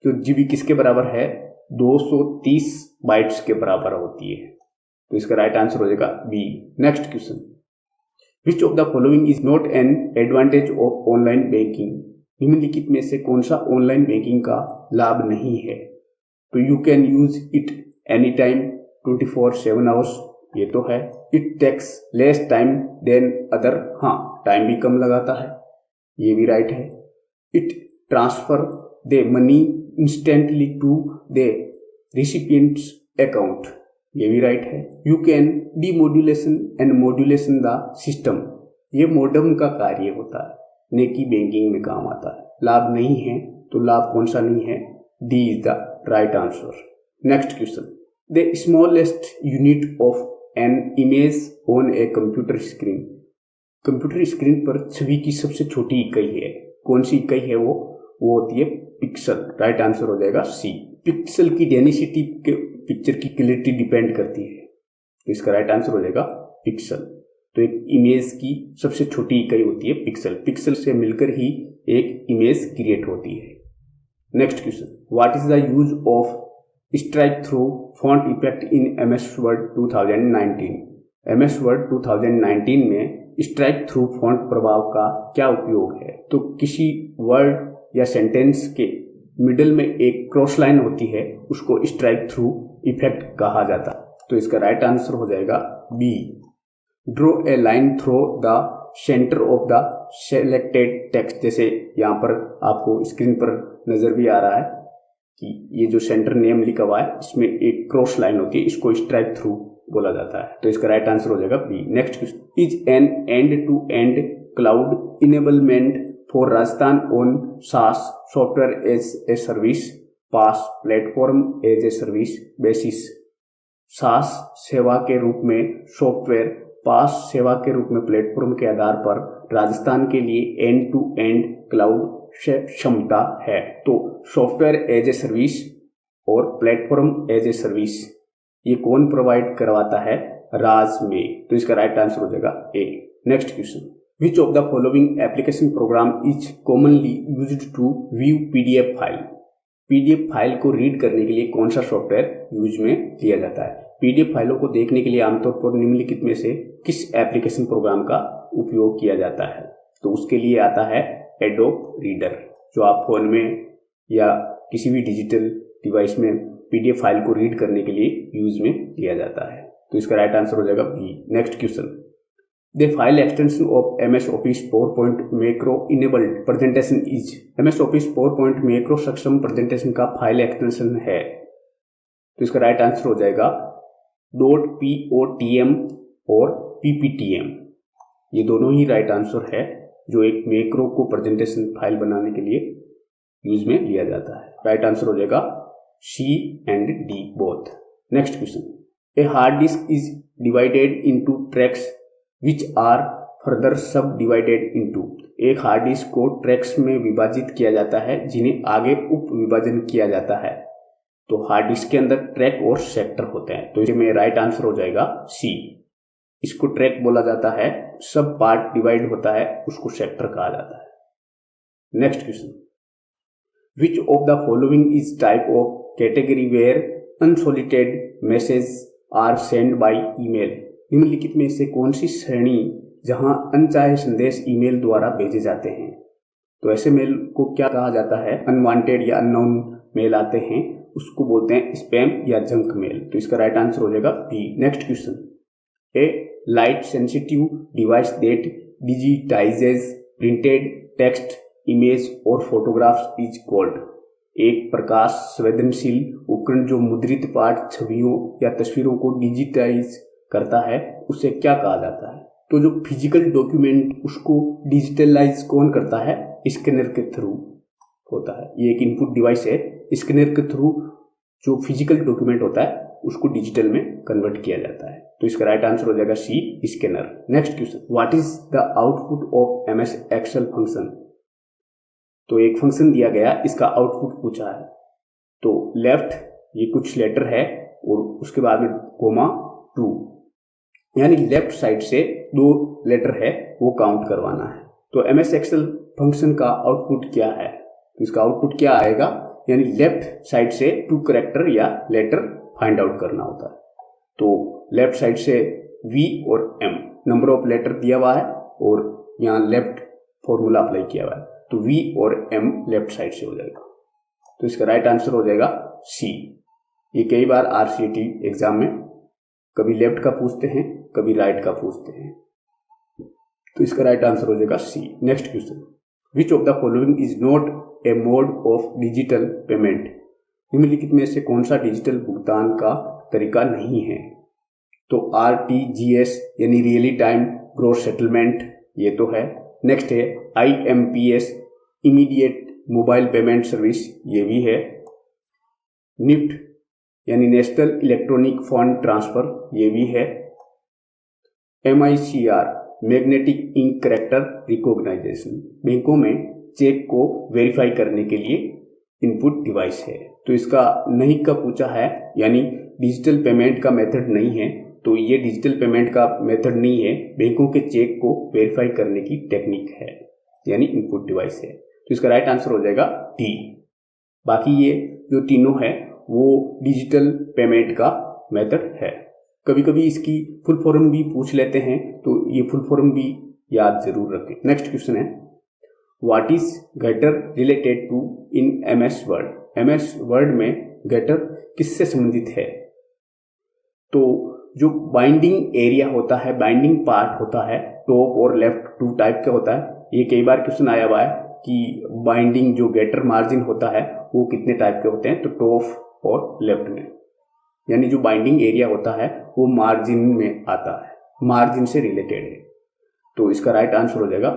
[SPEAKER 1] तो जीबी किसके बराबर है? 230 बाइट्स के बराबर होती है। तो इसका राइट आंसर हो जाएगा B. Next question, which of the following is not an advantage of online banking. निम्नलिखित में से कौन सा ऑनलाइन बैंकिंग का लाभ नहीं है? तो you can use it any time 24/7 hours, ये तो है। It takes less time than other, हाँ टाइम भी कम लगाता है, ये भी राइट है। It transfer the money instantly to the recipient's account, ये भी राइट है। You can demodulation and modulation the system, ये मॉडर्न का कार्य होता है, ने की बैंकिंग में काम आता है। लाभ नहीं है, तो लाभ कौन सा नहीं है? D is the right answer. Next question, the smallest unit of an image on a computer screen. Computer screen पर छवि की सबसे छोटी इकाई है, कौन सी इकाई है वो होती है पिक्सल। राइट आंसर हो जाएगा सी। पिक्सल की डेंसिटी के पिक्चर की क्लियरिटी डिपेंड करती है, तो इसका राइट आंसर हो जाएगा पिक्सल। तो एक इमेज की सबसे छोटी इकाई होती है पिक्सल, पिक्सल से मिलकर ही एक इमेज क्रिएट होती है। Next question, what is the use of strike through font effect in MS word 2019। MS word 2019 में स्ट्राइक थ्रू फॉन्ट प्रभाव का क्या उपयोग है? तो किसी वर्ड या सेंटेंस के मिडल में एक क्रॉस लाइन होती है, उसको स्ट्राइक थ्रू इफेक्ट कहा जाता है। तो इसका राइट आंसर हो जाएगा B. Draw a line through the centre of the selected text. जैसे यहाँ पर आपको स्क्रीन पर नजर भी आ रहा है कि ये जो सेंटर नेम लिखा हुआ है, इसमें एक क्रॉस लाइन होती है, इसको स्ट्राइक थ्रू बोला जाता है। तो इसका राइट आंसर हो जाएगा B. Next question, is an end to end cloud enablement for Rajasthan on SaaS software as a service PaaS platform as a service basis. SaaS सेवा के रूप में सॉफ्टवेयर पास सेवा के रूप में प्लेटफॉर्म के आधार पर राजस्थान के लिए एंड टू एंड क्लाउड से क्षमता है। तो सॉफ्टवेयर एज ए सर्विस और प्लेटफॉर्म एज ए सर्विस ये कौन प्रोवाइड करवाता है? राज में। तो इसका राइट आंसर हो जाएगा A. Next question, which of the following application program is commonly used to view PDF file. PDF file को रीड करने के लिए कौन सा सॉफ्टवेयर यूज में लिया जाता है? पीडीएफ फाइलों को देखने के लिए आमतौर पर निम्नलिखित में से किस एप्लीकेशन प्रोग्राम का उपयोग किया जाता है? तो उसके लिए आता है एडोब रीडर, जो आप फोन में या किसी भी डिजिटल डिवाइस में पीडीएफ फाइल को रीड करने के लिए यूज में लिया जाता है। तो इसका राइट आंसर हो जाएगा B. Next question, the file extension of MS Office PowerPoint macro enabled presentation is. MS Office PowerPoint macro सक्षम प्रेजेंटेशन का फाइल एक्सटेंशन है। तो इसका राइट आंसर हो जाएगा .POTM और PPTM, ये दोनों ही राइट आंसर है। जो एक मैक्रो को प्रेजेंटेशन फाइल बनाने के लिए यूज में लिया जाता है। राइट आंसर हो जाएगा C and D both. Next question, a hard disk is divided into tracks which are further subdivided into. एक हार्ड डिस्क को ट्रैक्स में विभाजित किया जाता है जिन्हें आगे उप विभाजन किया जाता है। तो हार्ड डिस्क के अंदर ट्रैक और सेक्टर होते हैं, तो इसमें राइट आंसर हो जाएगा सी। इसको ट्रैक बोला जाता है, सब पार्ट डिवाइड होता है उसको सेक्टर कहा जाता है। Next question, which of the following is type of category where unsolicited message are send by email. निम्नलिखित में से कौन सी श्रेणी जहां अनचाहे संदेश ईमेल द्वारा भेजे जाते हैं। तो ऐसे मेल को क्या कहा जाता है, अनवांटेड या अननोन मेल आते हैं उसको बोलते हैं स्पैम या जंक मेल। तो इसका राइट आंसर हो जाएगा B. Next question, a light sensitive device that digitises printed text image और फोटोग्राफ्स इज कॉल्ड। एक प्रकाश संवेदनशील उपकरण जो मुद्रित पाठ छवियों या तस्वीरों को डिजिटाइज करता है उसे क्या कहा जाता है। तो जो फिजिकल डॉक्यूमेंट उसको डिजिटलाइज कौन करता है, स्कैनर के थ्रू होता है। ये एक इनपुट डिवाइस है, स्कैनर के थ्रू जो फिजिकल डॉक्यूमेंट होता है उसको डिजिटल में कन्वर्ट किया जाता है। तो इसका राइट आंसर हो जाएगा C, scanner. Next question, what is the output of MS Excel function. तो एक फंक्शन दिया गया, इसका आउटपुट पूछा है। तो लेफ्ट ये कुछ लेटर है और उसके बाद में कोमा 2, यानी लेफ्ट साइड से 2 लेटर है वो काउंट करवाना है। तो एमएस एक्सेल फंक्शन का आउटपुट क्या है, तो इसका आउटपुट क्या आएगा, यानी लेफ्ट साइड से 2 कैरेक्टर या लेटर फाइंड आउट करना होता है। तो लेफ्ट साइड से V और M नंबर ऑफ लेटर दिया हुआ है और यहाँ लेफ्ट फॉर्मूला अप्लाई किया हुआ है, तो V और M लेफ्ट साइड से हो जाएगा। तो इसका राइट आंसर हो जाएगा C। ये कई बार RCT एग्जाम में कभी लेफ्ट का पूछते हैं कभी राइट का पूछते हैं, तो इसका राइट आंसर हो जाएगा C। Next question, which of the following is not a mode of digital payment. निम्नलिखित में से कौन सा डिजिटल भुगतान का तरीका नहीं है। तो RTGS यानी रियली टाइम ग्रॉस सेटलमेंट, ये तो है। नेक्स्ट है IMPS immediate mobile payment service, ये भी है। निफ्ट यानी नेशनल इलेक्ट्रॉनिक फंड ट्रांसफर, ये भी है। MICR magnetic ink character recognition, बैंकों में चेक को वेरीफाई करने के लिए इनपुट डिवाइस है। तो इसका नहीं का पूछा है, यानी डिजिटल पेमेंट का मेथड नहीं है। तो ये डिजिटल पेमेंट का मेथड नहीं है, बैंकों के चेक को वेरीफाई करने की टेक्निक है, यानी इनपुट डिवाइस है। तो इसका राइट आंसर हो जाएगा डी। बाकी ये जो तीनों है वो डिजिटल पेमेंट का मेथड है। कभी कभी इसकी फुल फॉर्म भी पूछ लेते हैं, तो ये फुल फॉर्म भी याद जरूर रखें। नेक्स्ट क्वेश्चन है, what is gutter related to in MS Word. MS Word में गेटर किससे संबंधित है। तो जो बाइंडिंग एरिया होता है, बाइंडिंग पार्ट होता है, टॉप और लेफ्ट 2 टाइप का होता है। ये कई बार क्वेश्चन आया हुआ है कि बाइंडिंग जो गेटर मार्जिन होता है वो कितने टाइप के होते हैं। तो टॉप और लेफ्ट में, यानी जो बाइंडिंग एरिया होता है वो मार्जिन में आता है, मार्जिन से रिलेटेड है। तो इसका राइट आंसर हो जाएगा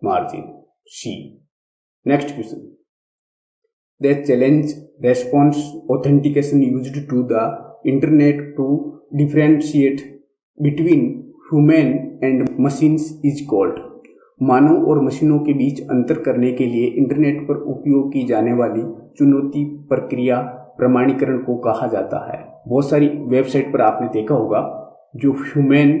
[SPEAKER 1] margin, C. Next question, the challenge response authentication used to the internet to differentiate between human and machines is called. मानव और मशीनों के बीच अंतर करने के लिए इंटरनेट पर उपयोग की जाने वाली चुनौती प्रक्रिया प्रमाणीकरण को कहा जाता है। बहुत सारी वेबसाइट पर आपने देखा होगा जो ह्यूमन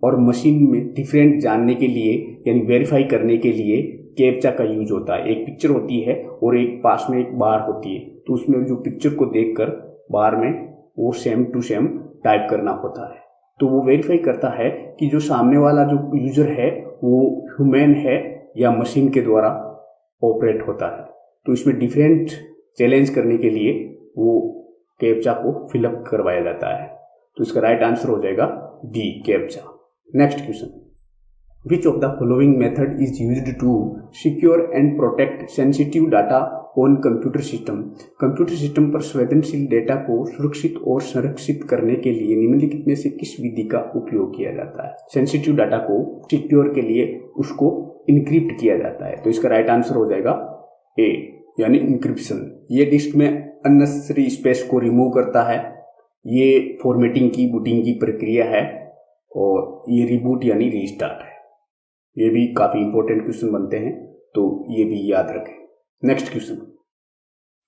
[SPEAKER 1] और मशीन में डिफरेंट जानने के लिए यानी वेरीफाई करने के लिए कैप्चा का यूज होता है। एक पिक्चर होती है और एक पास में एक बार होती है, तो उसमें जो पिक्चर को देखकर बार में वो सेम टू सेम टाइप करना होता है। तो वो वेरीफाई करता है कि जो सामने वाला जो यूजर है वो ह्यूमन है या मशीन के द्वारा ऑपरेट होता है। तो इसमें डिफरेंट चैलेंज करने के लिए वो कैप्चा को फिलअप करवाया जाता है। तो इसका राइट आंसर हो जाएगा D, captcha. Next question, which of the following method is used to secure and protect sensitive data on computer system पर संवेदनशील डेटा को सुरक्षित और संरक्षित करने के लिए निम्नलिखित में से किस विधि का उपयोग किया जाता है? सेंसिटिव डाटा को सिक्योर के लिए उसको इनक्रिप्ट किया जाता है। तो इसका राइट आंसर हो जाएगा ए, यानी इंक्रिप्शन। ये डिस्क में अननेसेसरी स्पेस को रिमूव करता है। ये फॉर्मेटिंग की बूटिंग की प्रक्रिया है और ये रिबूट यानी रीस्टार्ट है। ये भी काफी इंपॉर्टेंट क्वेश्चन बनते हैं, तो ये भी याद रखें। Next question,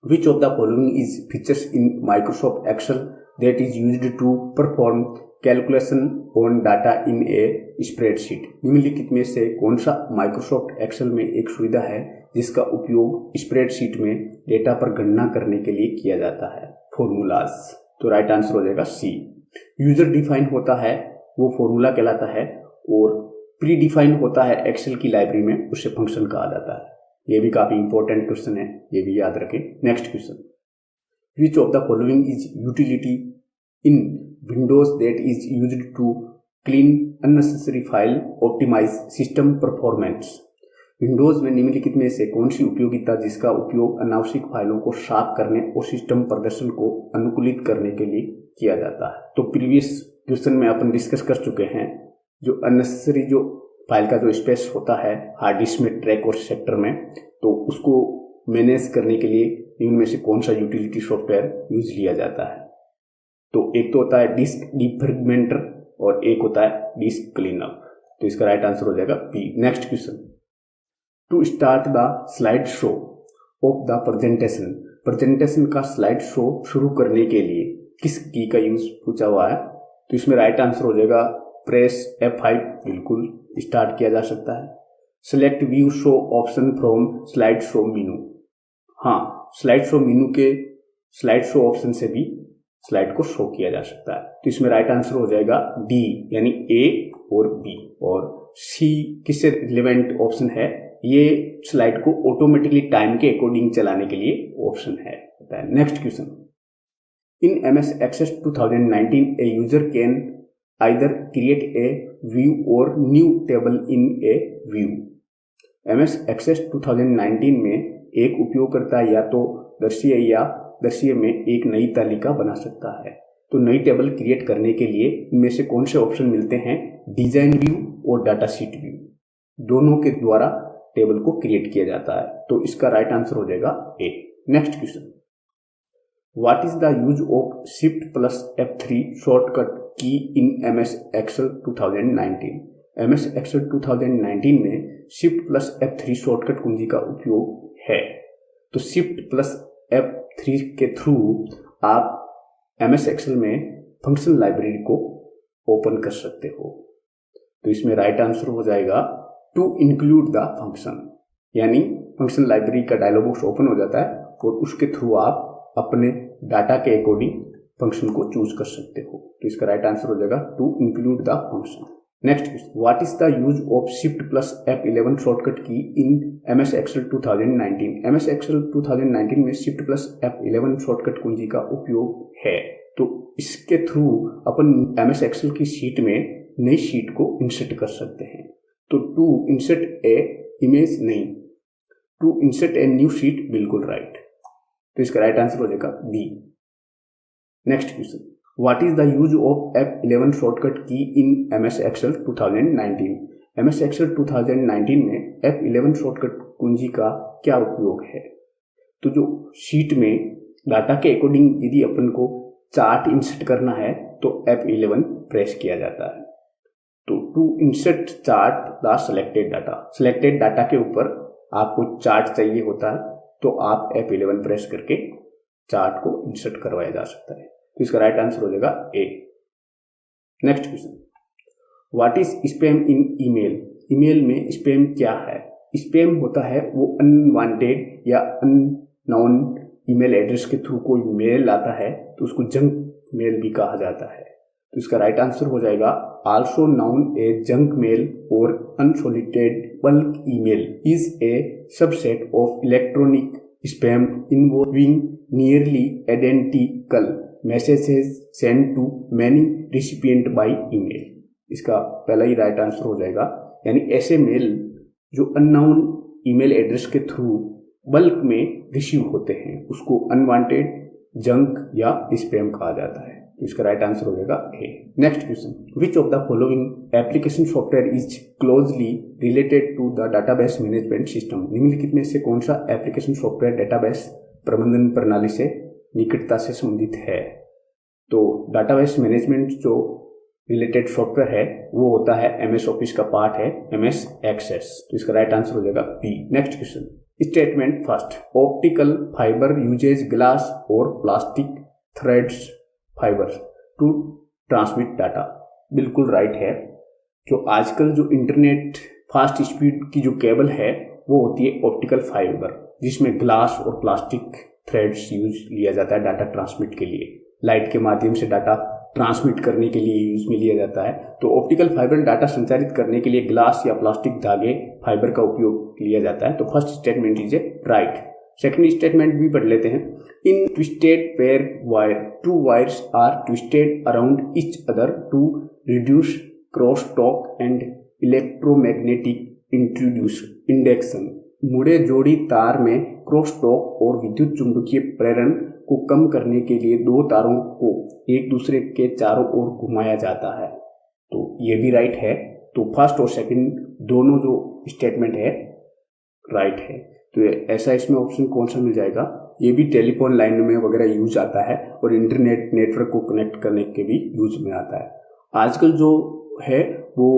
[SPEAKER 1] which of the following is features in Microsoft Excel that is used to perform calculation on data in a spreadsheet? निम्नलिखित में से कौन सा माइक्रोसॉफ्ट एक्सेल में एक सुविधा है जिसका उपयोग स्प्रेडशीट में डेटा पर गणना करने के लिए किया जाता है? फॉर्मूलाज। तो राइट आंसर हो जाएगा सी। यूजर डिफाइन होता है वो फॉर्मूला कहलाता है, और प्री डिफाइन होता है एक्सेल की लाइब्रेरी में, उसे फंक्शन कहा जाता है। ये भी काफी इंपॉर्टेंट क्वेश्चन है, ये भी याद रखें। Next question, which of the following is utility in Windows that is used to clean unnecessary file optimize system performance? Windows में निम्नलिखित में से कौन सी उपयोगिता जिसका उपयोग अनावश्यक फाइलों को साफ करने और सिस्टम प्रदर्शन को अनुकूलित करने के लिए किया जाता है? तो प्रीवियस क्वेश्चन में अपन डिस्कस कर चुके हैं, जो अननेसेसरी जो फाइल का जो स्पेस होता है हार्ड डिस्क में, ट्रैक और सेक्टर में, तो उसको मैनेज करने के लिए इनमें में से कौन सा यूटिलिटी सॉफ्टवेयर यूज लिया जाता है? तो एक तो होता है डिस्क डिफ्रेगमेंटर और एक होता है डिस्क क्लीनअप। तो इसका राइट आंसर हो जाएगा B. Next question, to start the slide show of the presentation का स्लाइड शो शुरू करने के लिए किस की का यूज पूछा हुआ है? तो इसमें राइट आंसर हो जाएगा प्रेस F5, बिल्कुल स्टार्ट किया जा सकता है। Select view show option from slide show मेनू। हाँ, स्लाइड शो मेनू के स्लाइड शो ऑप्शन से भी स्लाइड को शो किया जा सकता है। तो इसमें राइट आंसर हो जाएगा डी, यानी ए और बी। और सी किससे रिलेवेंट ऑप्शन है? ये स्लाइड को ऑटोमेटिकली टाइम के अकॉर्डिंग चलाने के लिए ऑप्शन है। Next question, in MS Access 2019 a user can either create a view or new table in a view? MS Access 2019 में एक उपयोगकर्ता या तो दृश्य या दृश्य में एक नई तालिका बना सकता है। तो नई टेबल क्रिएट करने के लिए इनमें से कौन से ऑप्शन मिलते हैं? डिजाइन व्यू और डाटा शीट व्यू, दोनों के द्वारा टेबल को क्रिएट किया जाता है। तो इसका राइट आंसर हो जाएगा A. Next question, what is the use of shift plus F3 shortcut key in MS Excel 2019? MS Excel 2019 में शिफ्ट प्लस F3 शॉर्टकट कुंजी का उपयोग है। तो शिफ्ट प्लस F3 के थ्रू आप MS Excel में फंक्शन लाइब्रेरी को ओपन कर सकते हो। तो इसमें राइट आंसर हो जाएगा टू इंक्लूड द फंक्शन, यानी फंक्शन लाइब्रेरी का डायलॉग बॉक्स ओपन हो जाता है और उसके थ्रू आप अपने डाटा के अकॉर्डिंग फंक्शन को चूज कर सकते हो। तो इसका राइट आंसर हो जाएगा to include the function. Next, what is the use of shift plus F11 shortcut key in MS Excel 2019? MS Excel 2019 में शिफ्ट प्लस F11 शॉर्टकट कुंजी का उपयोग है। तो इसके थ्रू अपन MS Excel की शीट में नई शीट को इंसर्ट कर सकते हैं। तो टू इंसर्ट ए इमेज नहीं, to insert a new sheet, बिल्कुल राइट। तो इसका राइट आंसर हो जाएगा B. Next question, what is the use of F11 shortcut key in MS Excel 2019? MS Excel 2019 में F11 शॉर्टकट कुंजी का क्या उपयोग है? तो जो शीट में डाटा के अकॉर्डिंग यदि अपन को चार्ट इंसर्ट करना है तो F11 प्रेस किया जाता है। तो to insert chart the selected data के ऊपर आपको चार्ट चाहिए होता है, तो आप F11 प्रेस करके चार्ट को इंसर्ट करवाया जा सकता है। तो इसका राइट आंसर हो जाएगा A. Next question, what is spam in email? Email में स्पैम क्या है? स्पैम होता है वो अनवांटेड या अननोन ईमेल एड्रेस के थ्रू कोई मेल आता है, तो उसको जंक मेल भी कहा जाता है। तो इसका राइट आंसर हो जाएगा also known a junk mail और unsolicited bulk email is a subset of electronic spam involving nearly identical messages send to many recipient by email. इसका पहला ही राइट आंसर हो जाएगा, यानी ऐसे मेल जो अननोन ईमेल एड्रेस के थ्रू बल्क में रिसीव होते हैं उसको अनवांटेड, जंक या स्पैम कहा जाता है। तो इसका राइट आंसर हो जाएगा A. Next question, which of the following application software is closely related to the database management system. निम्नलिखित में से कौन सा एप्लीकेशन सॉफ्टवेयर डाटाबेस प्रबंधन प्रणाली से निकटता से संबंधित है। तो डाटाबेस मैनेजमेंट जो रिलेटेड सॉफ्टवेयर है वो होता है MS ऑफिस का पार्ट है MS एक्सेस। तो इसका राइट आंसर हो जाएगा B. Next question, statement first, optical fibre uses glass और plastic threads fibre to transmit data. बिल्कुल राइट है। जो आजकल जो इंटरनेट फास्ट स्पीड की जो केबल है वो होती है ऑप्टिकल फाइबर, जिसमें ग्लास और प्लास्टिक थ्रेड्स यूज लिया जाता है डाटा ट्रांसमिट के लिए। लाइट के माध्यम से डाटा ट्रांसमिट करने के लिए यूज में लिया जाता है। तो ऑप्टिकल फाइबर डाटा संचारित करने के लिए ग्लास या प्लास्टिक धागे फाइबर का उपयोग लिया जाता है। तो first statement is a right. Second statement भी पढ़ लेते हैं। In twisted pair wire, two wires are twisted around each other to reduce cross talk and electromagnetic induction. मुड़े जोड़ी तार में क्रॉस टॉक और विद्युत चुंबकीय प्रेरण को कम करने के लिए दो तारों को एक दूसरे के चारों ओर घुमाया जाता है। तो ये भी राइट है। तो फर्स्ट और सेकंड दोनों जो स्टेटमेंट है राइट है। तो ऐसा इसमें ऑप्शन कौन सा मिल जाएगा। ये भी टेलीफोन लाइन में वगैरह यूज आता है और इंटरनेट नेटवर्क को कनेक्ट करने के भी यूज में आता है। आजकल जो है वो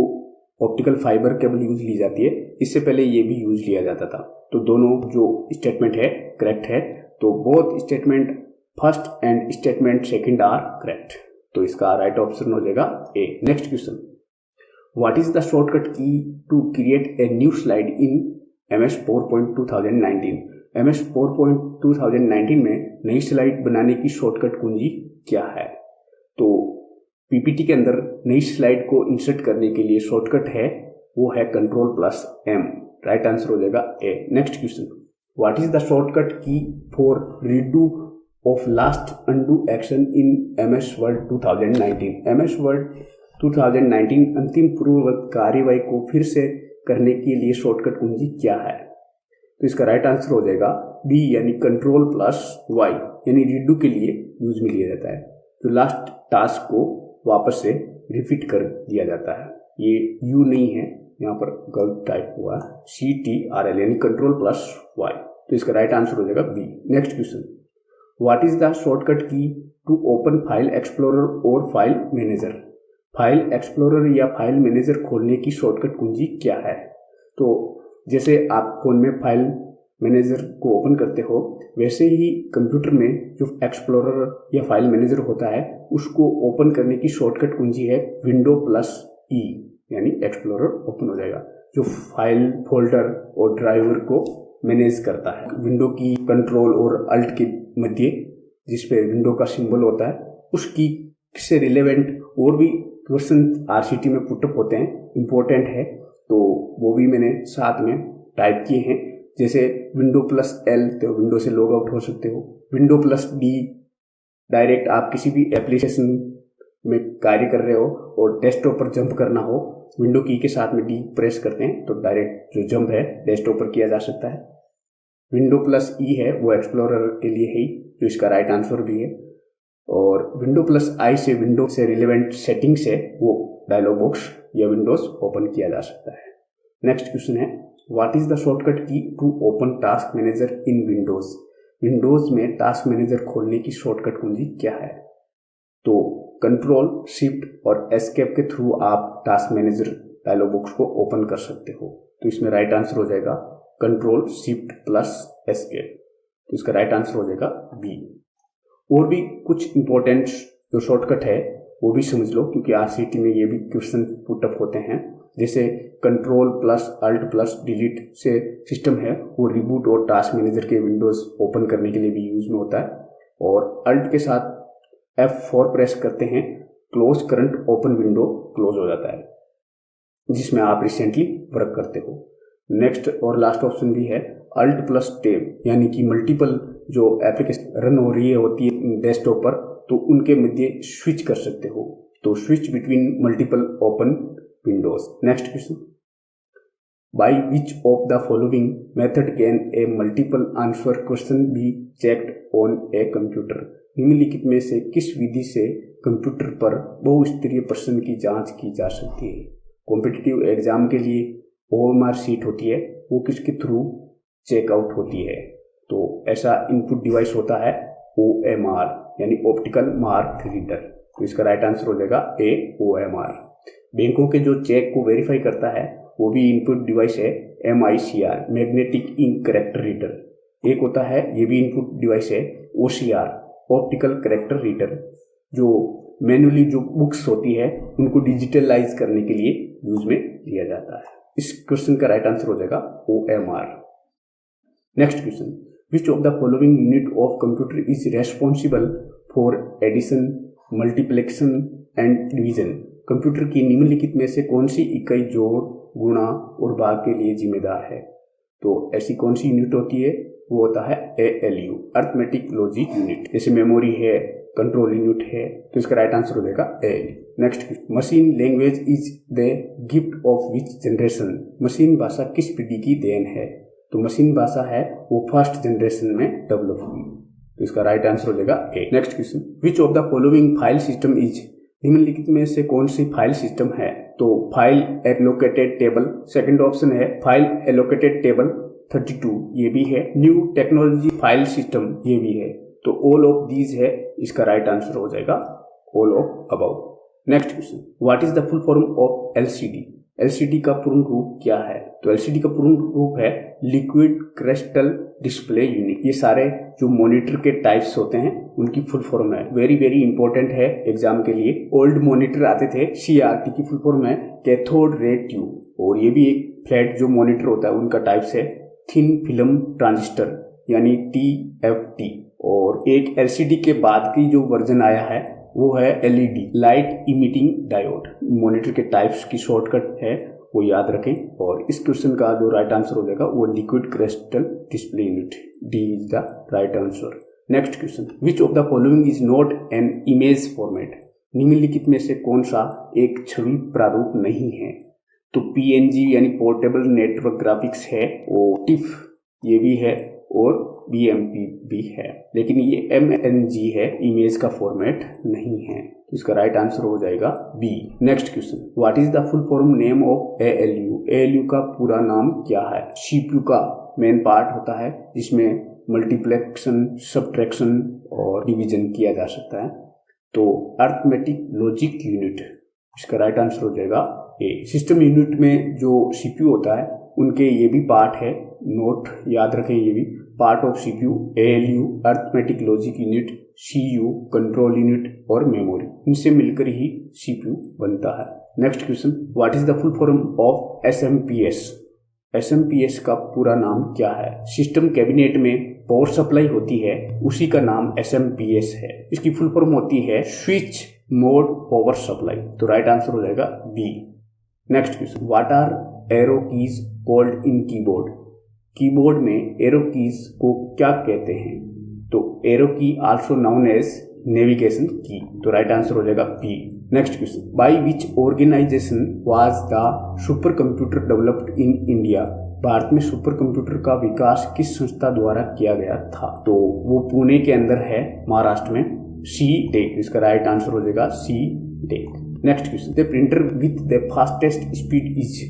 [SPEAKER 1] ऑप्टिकल फाइबर केबल यूज ली जाती है, इससे पहले ये भी यूज लिया जाता था। तो दोनों जो स्टेटमेंट है करेक्ट है। तो both statement first and statement second are correct. तो इसका राइट ऑप्शन हो जाएगा A. Next question, what is the shortcut key to create a new slide in MS PowerPoint 2019। MS PowerPoint 2019 में नई स्लाइड बनाने की शॉर्टकट कुंजी क्या है। तो पीपीटी के अंदर नई स्लाइड को इंसर्ट करने के लिए शॉर्टकट है वो है Ctrl+M। राइट आंसर हो जाएगा A. Next question, what is the shortcut key for redo of last undo action in MS Word 2019। MS Word 2019 अंतिम पूर्ववत कार्यवाही को फिर से करने के लिए शॉर्टकट कुंजी क्या है। तो इसका राइट आंसर हो जाएगा बी, यानी Ctrl+Y, यानी रीडू के लिए यूज में लिया जाता है। तो लास्ट टास्क को वापस से रिपीट कर दिया जाता है। ये यू नहीं है, यहाँ पर गलत टाइप हुआ है, CTRL यानी Ctrl+Y। तो इसका राइट आंसर हो जाएगा B. Next question, what is the shortcut key to open file explorer और फाइल मैनेजर। फाइल एक्सप्लोरर या फाइल मैनेजर खोलने की शॉर्टकट कुंजी क्या है। तो जैसे आप फोन में फाइल मैनेजर को ओपन करते हो वैसे ही कंप्यूटर में जो एक्सप्लोरर या फाइल मैनेजर होता है उसको ओपन करने की शॉर्टकट कुंजी है Windows+E, यानी एक्सप्लोरर ओपन हो जाएगा, जो फाइल फोल्डर और ड्राइवर को मैनेज करता है। विंडो की कंट्रोल और अल्ट के मध्य जिसपे विंडो का सिंबल होता है उसकी से रिलेवेंट और भी क्वेश्चन RCT में पुटअप होते हैं, इंपॉर्टेंट है, तो वो भी मैंने साथ में टाइप किए हैं। जैसे Windows+L तो विंडो से लॉग आउट हो सकते हो। Windows+D डायरेक्ट आप किसी भी एप्लीकेशन में कार्य कर रहे हो और डेस्कटॉप पर जंप करना हो, विंडो की के साथ में D प्रेस करते हैं तो डायरेक्ट जो जंप है डेस्कटॉप पर किया जा सकता है। Windows+E है वो एक्सप्लोरर के लिए है, जो इसका राइट आंसर भी है। और Windows+I से विंडो से रिलेवेंट सेटिंग से वो डायलॉग बॉक्स या विंडोज ओपन किया जा सकता है। नेक्स्ट क्वेश्चन है, what is the shortcut key to open task manager in Windows. Windows में टास्क मैनेजर खोलने की शॉर्टकट कुंजी क्या है। तो कंट्रोल शिफ्ट और एस्केप के थ्रू आप टास्क मैनेजर डायलॉग बॉक्स को ओपन कर सकते हो। तो इसमें राइट आंसर हो जाएगा कंट्रोल शिफ्ट प्लस एस्केप। तो इसका राइट आंसर हो जाएगा बी। और भी कुछ इंपॉर्टेंट जो शॉर्टकट है वो भी समझ लो, क्योंकि RCT में ये भी क्वेश्चन पुटअप होते हैं। जैसे Ctrl+Alt+Delete से सिस्टम है वो रिबूट और टास्क मैनेजर के विंडोज ओपन करने के लिए भी यूज में होता है। और अल्ट के साथ F4 प्रेस करते हैं, close current open window close हो जाता है जिसमें आप रिसेंटली वर्क करते हो। नेक्स्ट और लास्ट ऑप्शन भी है Alt+Tab, यानी कि मल्टीपल जो एप्लीकेशन रन हो रही होती है डेस्कटॉप पर तो उनके मध्य स्विच कर सकते हो। तो switch between multiple open Windows. Next question, by which of the following method can a multiple answer question be checked on a computer. निम्नलिखित में से किस विधि से कंप्यूटर पर बहुस्तरीय प्रश्न की जांच की जा सकती है। कॉम्पिटिटिव एग्जाम के लिए OMR शीट होती है, वो किसके थ्रू चेकआउट होती है। तो ऐसा इनपुट डिवाइस होता है OMR यानी ऑप्टिकल मार्क रीडर। तो इसका राइट आंसर हो जाएगा A OMR। बैंकों के जो चेक को वेरीफाई करता है वो भी इनपुट डिवाइस है MICR magnetic ink character reader. एक होता है, ये भी इनपुट डिवाइस है OCR ऑप्टिकल कैरेक्टर रीडर, जो मैन्युअली जो बुक्स होती है उनको डिजिटलाइज करने के लिए यूज में लिया जाता है। इस क्वेश्चन का राइट आंसर हो जाएगा OMR। Next question, which of the following unit of computer is responsible for addition, multiplication and division. Computer की निम्नलिखित में से कौन सी इकाई जोड़, गुणा और भाग के लिए जिम्मेदार है। तो ऐसी कौन सी यूनिट होती है, वो होता है ALU अर्थमेटिक लॉजिक यूनिट। जैसे मेमोरी है, कंट्रोल यूनिट है, तो इसका राइट आंसर हो जाएगा ALU। Next, machine language is the gift of which generation. Machine भाषा किस पीढ़ी की देन है। तो मशीन भाषा है वो फर्स्ट जनरेशन में डेवलप हुई, तो इसका राइट आंसर हो जाएगा A। Next question, which of the following file system is. निम्नलिखित में से कौन सी फाइल सिस्टम है। तो file allocated table, second option है फाइल एलोकेटेड टेबल 32, ये भी है। न्यू टेक्नोलॉजी फाइल सिस्टम, ये भी है। तो ऑल ऑफ दीज है, इसका राइट आंसर हो जाएगा all of above. Next question, what is the full form of LCD। LCD का पूर्ण रूप क्या है। तो LCD का पूर्ण रूप है लिक्विड क्रिस्टल डिस्प्ले यूनिट। ये सारे जो मॉनिटर के टाइप्स होते हैं उनकी फुल फॉर्म है। वेरी वेरी इंपॉर्टेंट है एग्जाम के लिए। ओल्ड मॉनिटर आते थे, CRT की फुल फॉर्म है कैथोड रे ट्यूब, और ये भी एक फ्लैट जो मॉनिटर होता है उनका टाइप्स है थिन फिल्म ट्रांजिस्टर यानी TFT। और एक LCD के बाद की जो वर्जन आया है वो है LED light emitting diode. Monitor के टाइप्स की शॉर्टकट है, वो याद रखें। और इस क्वेश्चन का जो राइट आंसर हो जाएगा वो liquid crystal display unit, D is the right answer. Next question, which of the following is not an image format. निम्नलिखित में से कौन सा एक छवि प्रारूप नहीं है। तो PNG यानी पोर्टेबल नेटवर्क ग्राफिक्स है, और TIFF ये भी है, और BMP भी है। लेकिन ये MNG है, इमेज का फॉर्मेट नहीं है। तो इसका राइट आंसर हो जाएगा B। Next question, what is the full form name of ALU। ALU का पूरा नाम क्या है। CPU का मेन पार्ट होता है जिसमें मल्टीप्लेक्शन, सब्ट्रैक्शन और डिवीजन किया जा सकता है। तो अर्थमेटिक लॉजिक यूनिट, इसका राइट आंसर हो जाएगा A। सिस्टम यूनिट में जो CPU होता है उनके ये भी पार्ट है, नोट याद रखें, ये भी part of CPU ALU arithmetic logic unit, CU control unit और मेमोरी, इनसे मिलकर ही CPU बनता है। Next question, what is the full form of SMPS। SMPS का पूरा नाम क्या है। सिस्टम कैबिनेट में पावर सप्लाई होती है, उसी का नाम SMPS है। इसकी फुल फॉर्म होती है स्विच मोड पावर सप्लाई। तो राइट आंसर हो जाएगा B। Next question, what are arrow keys called in keyboard. Keyboard में एरो कीज को क्या कहते हैं। तो एरो की आल्सो नाउन एज नेविगेशन की। तो राइट आंसर हो जाएगा B। Next question, by which organization was the super computer developed in India. भारत में सुपर कंप्यूटर का विकास किस संस्था द्वारा किया गया था। तो वो पुणे के अंदर है, महाराष्ट्र में, C-DEC। इसका राइट आंसर हो जाएगा C-DEC। Next question, the printer with the fastest speed is.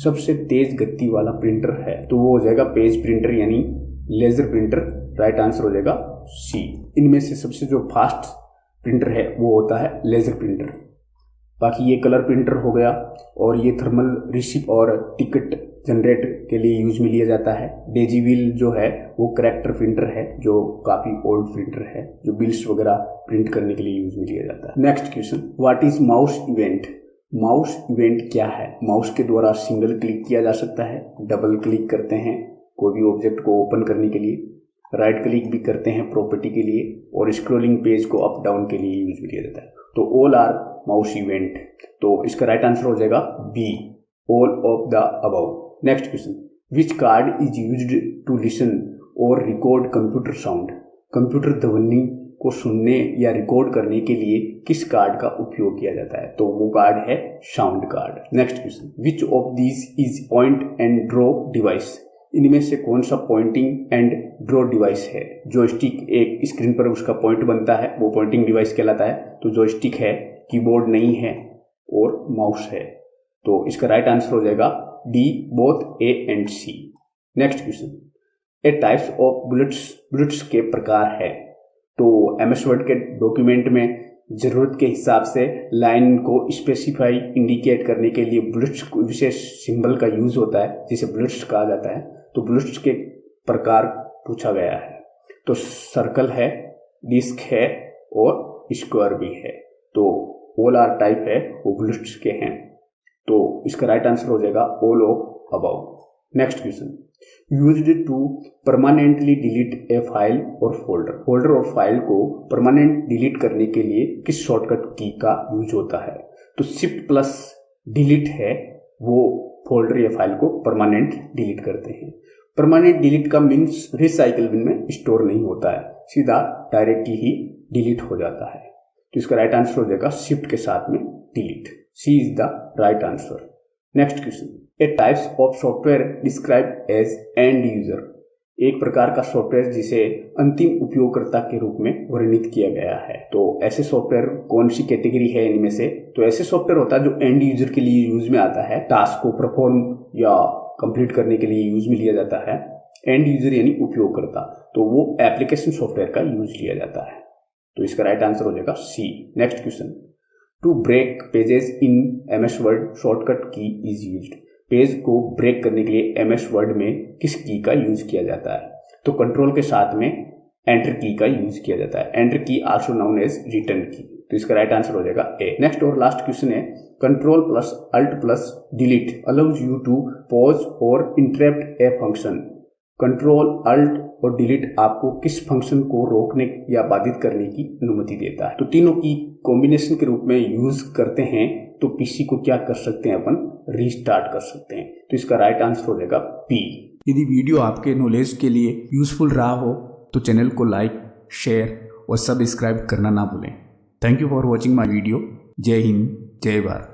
[SPEAKER 1] सबसे तेज गति वाला प्रिंटर है, तो वो हो जाएगा पेज प्रिंटर यानी लेजर प्रिंटर। राइट आंसर हो जाएगा C। इनमें से सबसे जो फास्ट प्रिंटर है वो होता है लेजर प्रिंटर। बाकी ये कलर प्रिंटर हो गया, और ये थर्मल रिसिप्ट और टिकट जनरेट के लिए यूज में लिया जाता है। डेजीविल जो है वो करैक्टर प्रिंटर है, जो काफी ओल्ड प्रिंटर है, जो बिल्स वगैरह प्रिंट करने के लिए यूज में लिया जाता है। Next question, what is mouse event. Mouse event क्या है। माउस के द्वारा सिंगल क्लिक किया जा सकता है, डबल क्लिक करते हैं कोई भी ऑब्जेक्ट को ओपन करने के लिए, राइट क्लिक भी करते हैं प्रॉपर्टी के लिए, और स्क्रॉलिंग पेज को अप डाउन के लिए यूज में लिया जाता है। तो ऑल आर माउस इवेंट। तो इसका राइट आंसर हो जाएगा B, all of the above. Next question, which card is used to listen और रिकॉर्ड कंप्यूटर साउंड। कंप्यूटर ध्वनि को सुनने या रिकॉर्ड करने के लिए किस कार्ड का उपयोग किया जाता है? तो वो कार्ड है sound card. Next question, which of these is point and draw device? इनमें से कौन सा पॉइंटिंग एंड ड्रॉ डिवाइस है? जॉयस्टिक एक स्क्रीन पर उसका पॉइंट बनता है, वो पॉइंटिंग डिवाइस कहलाता है। तो जॉयस्टिक है, कीबोर्ड नहीं है और माउस है। तो इसका राइट आंसर हो जाएगा D, both A and C. Next question, a types of bullets के प्रकार है। तो एमएस वर्ड के डॉक्यूमेंट में जरूरत के हिसाब से लाइन को स्पेसिफाई इंडिकेट करने के लिए बुलेट्स विशेष सिंबल का यूज होता है, जिसे बुलेट्स कहा जाता है। तो बुलेट्स के प्रकार पूछा गया है। तो सर्कल है, डिस्क है और स्क्वायर भी है। तो ऑल आर टाइप है वो बुलेट्स के हैं। तो इसका राइट आंसर हो जाएगा all of above. Next question, used to permanently delete a file और फोल्डर और फाइल को परमानेंट डिलीट करने के लिए किस शॉर्टकट की का यूज होता है? तो शिफ्ट प्लस डिलीट है, वो फोल्डर या फाइल को परमानेंट डिलीट करते हैं। परमानेंट डिलीट का मीन्स रिसाइकल बिन में स्टोर नहीं होता है, सीधा डायरेक्टली ही डिलीट हो जाता है। तो इसका राइट आंसर हो जाएगा शिफ्ट के साथ में delete. C is the right answer. Next question, a types of software describe as end user. एक प्रकार का सॉफ्टवेयर जिसे अंतिम उपयोगकर्ता के रूप में वर्णित किया गया है। तो ऐसे सॉफ्टवेयर कौन सी कैटेगरी है इनमें से? तो ऐसे सॉफ्टवेयर होता है जो एंड यूजर के लिए यूज में आता है, टास्क को परफॉर्म या कंप्लीट करने के लिए यूज में लिया जाता है। एंड यूजर यानी उपयोगकर्ता, तो वो एप्लीकेशन सॉफ्टवेयर का यूज लिया जाता है। तो इसका राइट आंसर हो जाएगा C. Next question, to break pages in MS Word shortcut key is used. Page को ब्रेक करने के लिए एमएस वर्ड में किस की का यूज किया जाता है? तो कंट्रोल के साथ में एंटर की का यूज किया जाता है। एंटर की आल्सो नाउन एज रिटर्न की। तो इसका राइट आंसर हो जाएगा ए। नेक्स्ट और लास्ट क्वेश्चन है, control plus alt plus delete allows you to pause और interrupt a function. Control alt और डिलीट आपको किस फंक्शन को रोकने या बाधित करने की अनुमति देता है? तो तीनों की कॉम्बिनेशन के रूप में यूज करते हैं। तो पीसी को क्या कर सकते हैं अपन? रीस्टार्ट कर सकते हैं। तो इसका राइट आंसर हो जाएगा पी।
[SPEAKER 2] यदि वीडियो आपके नॉलेज के लिए यूजफुल रहा हो तो चैनल को लाइक, शेयर और सब्सक्राइब करना ना भूलें। Thank you for watching my video. जय हिंद, जय भारत।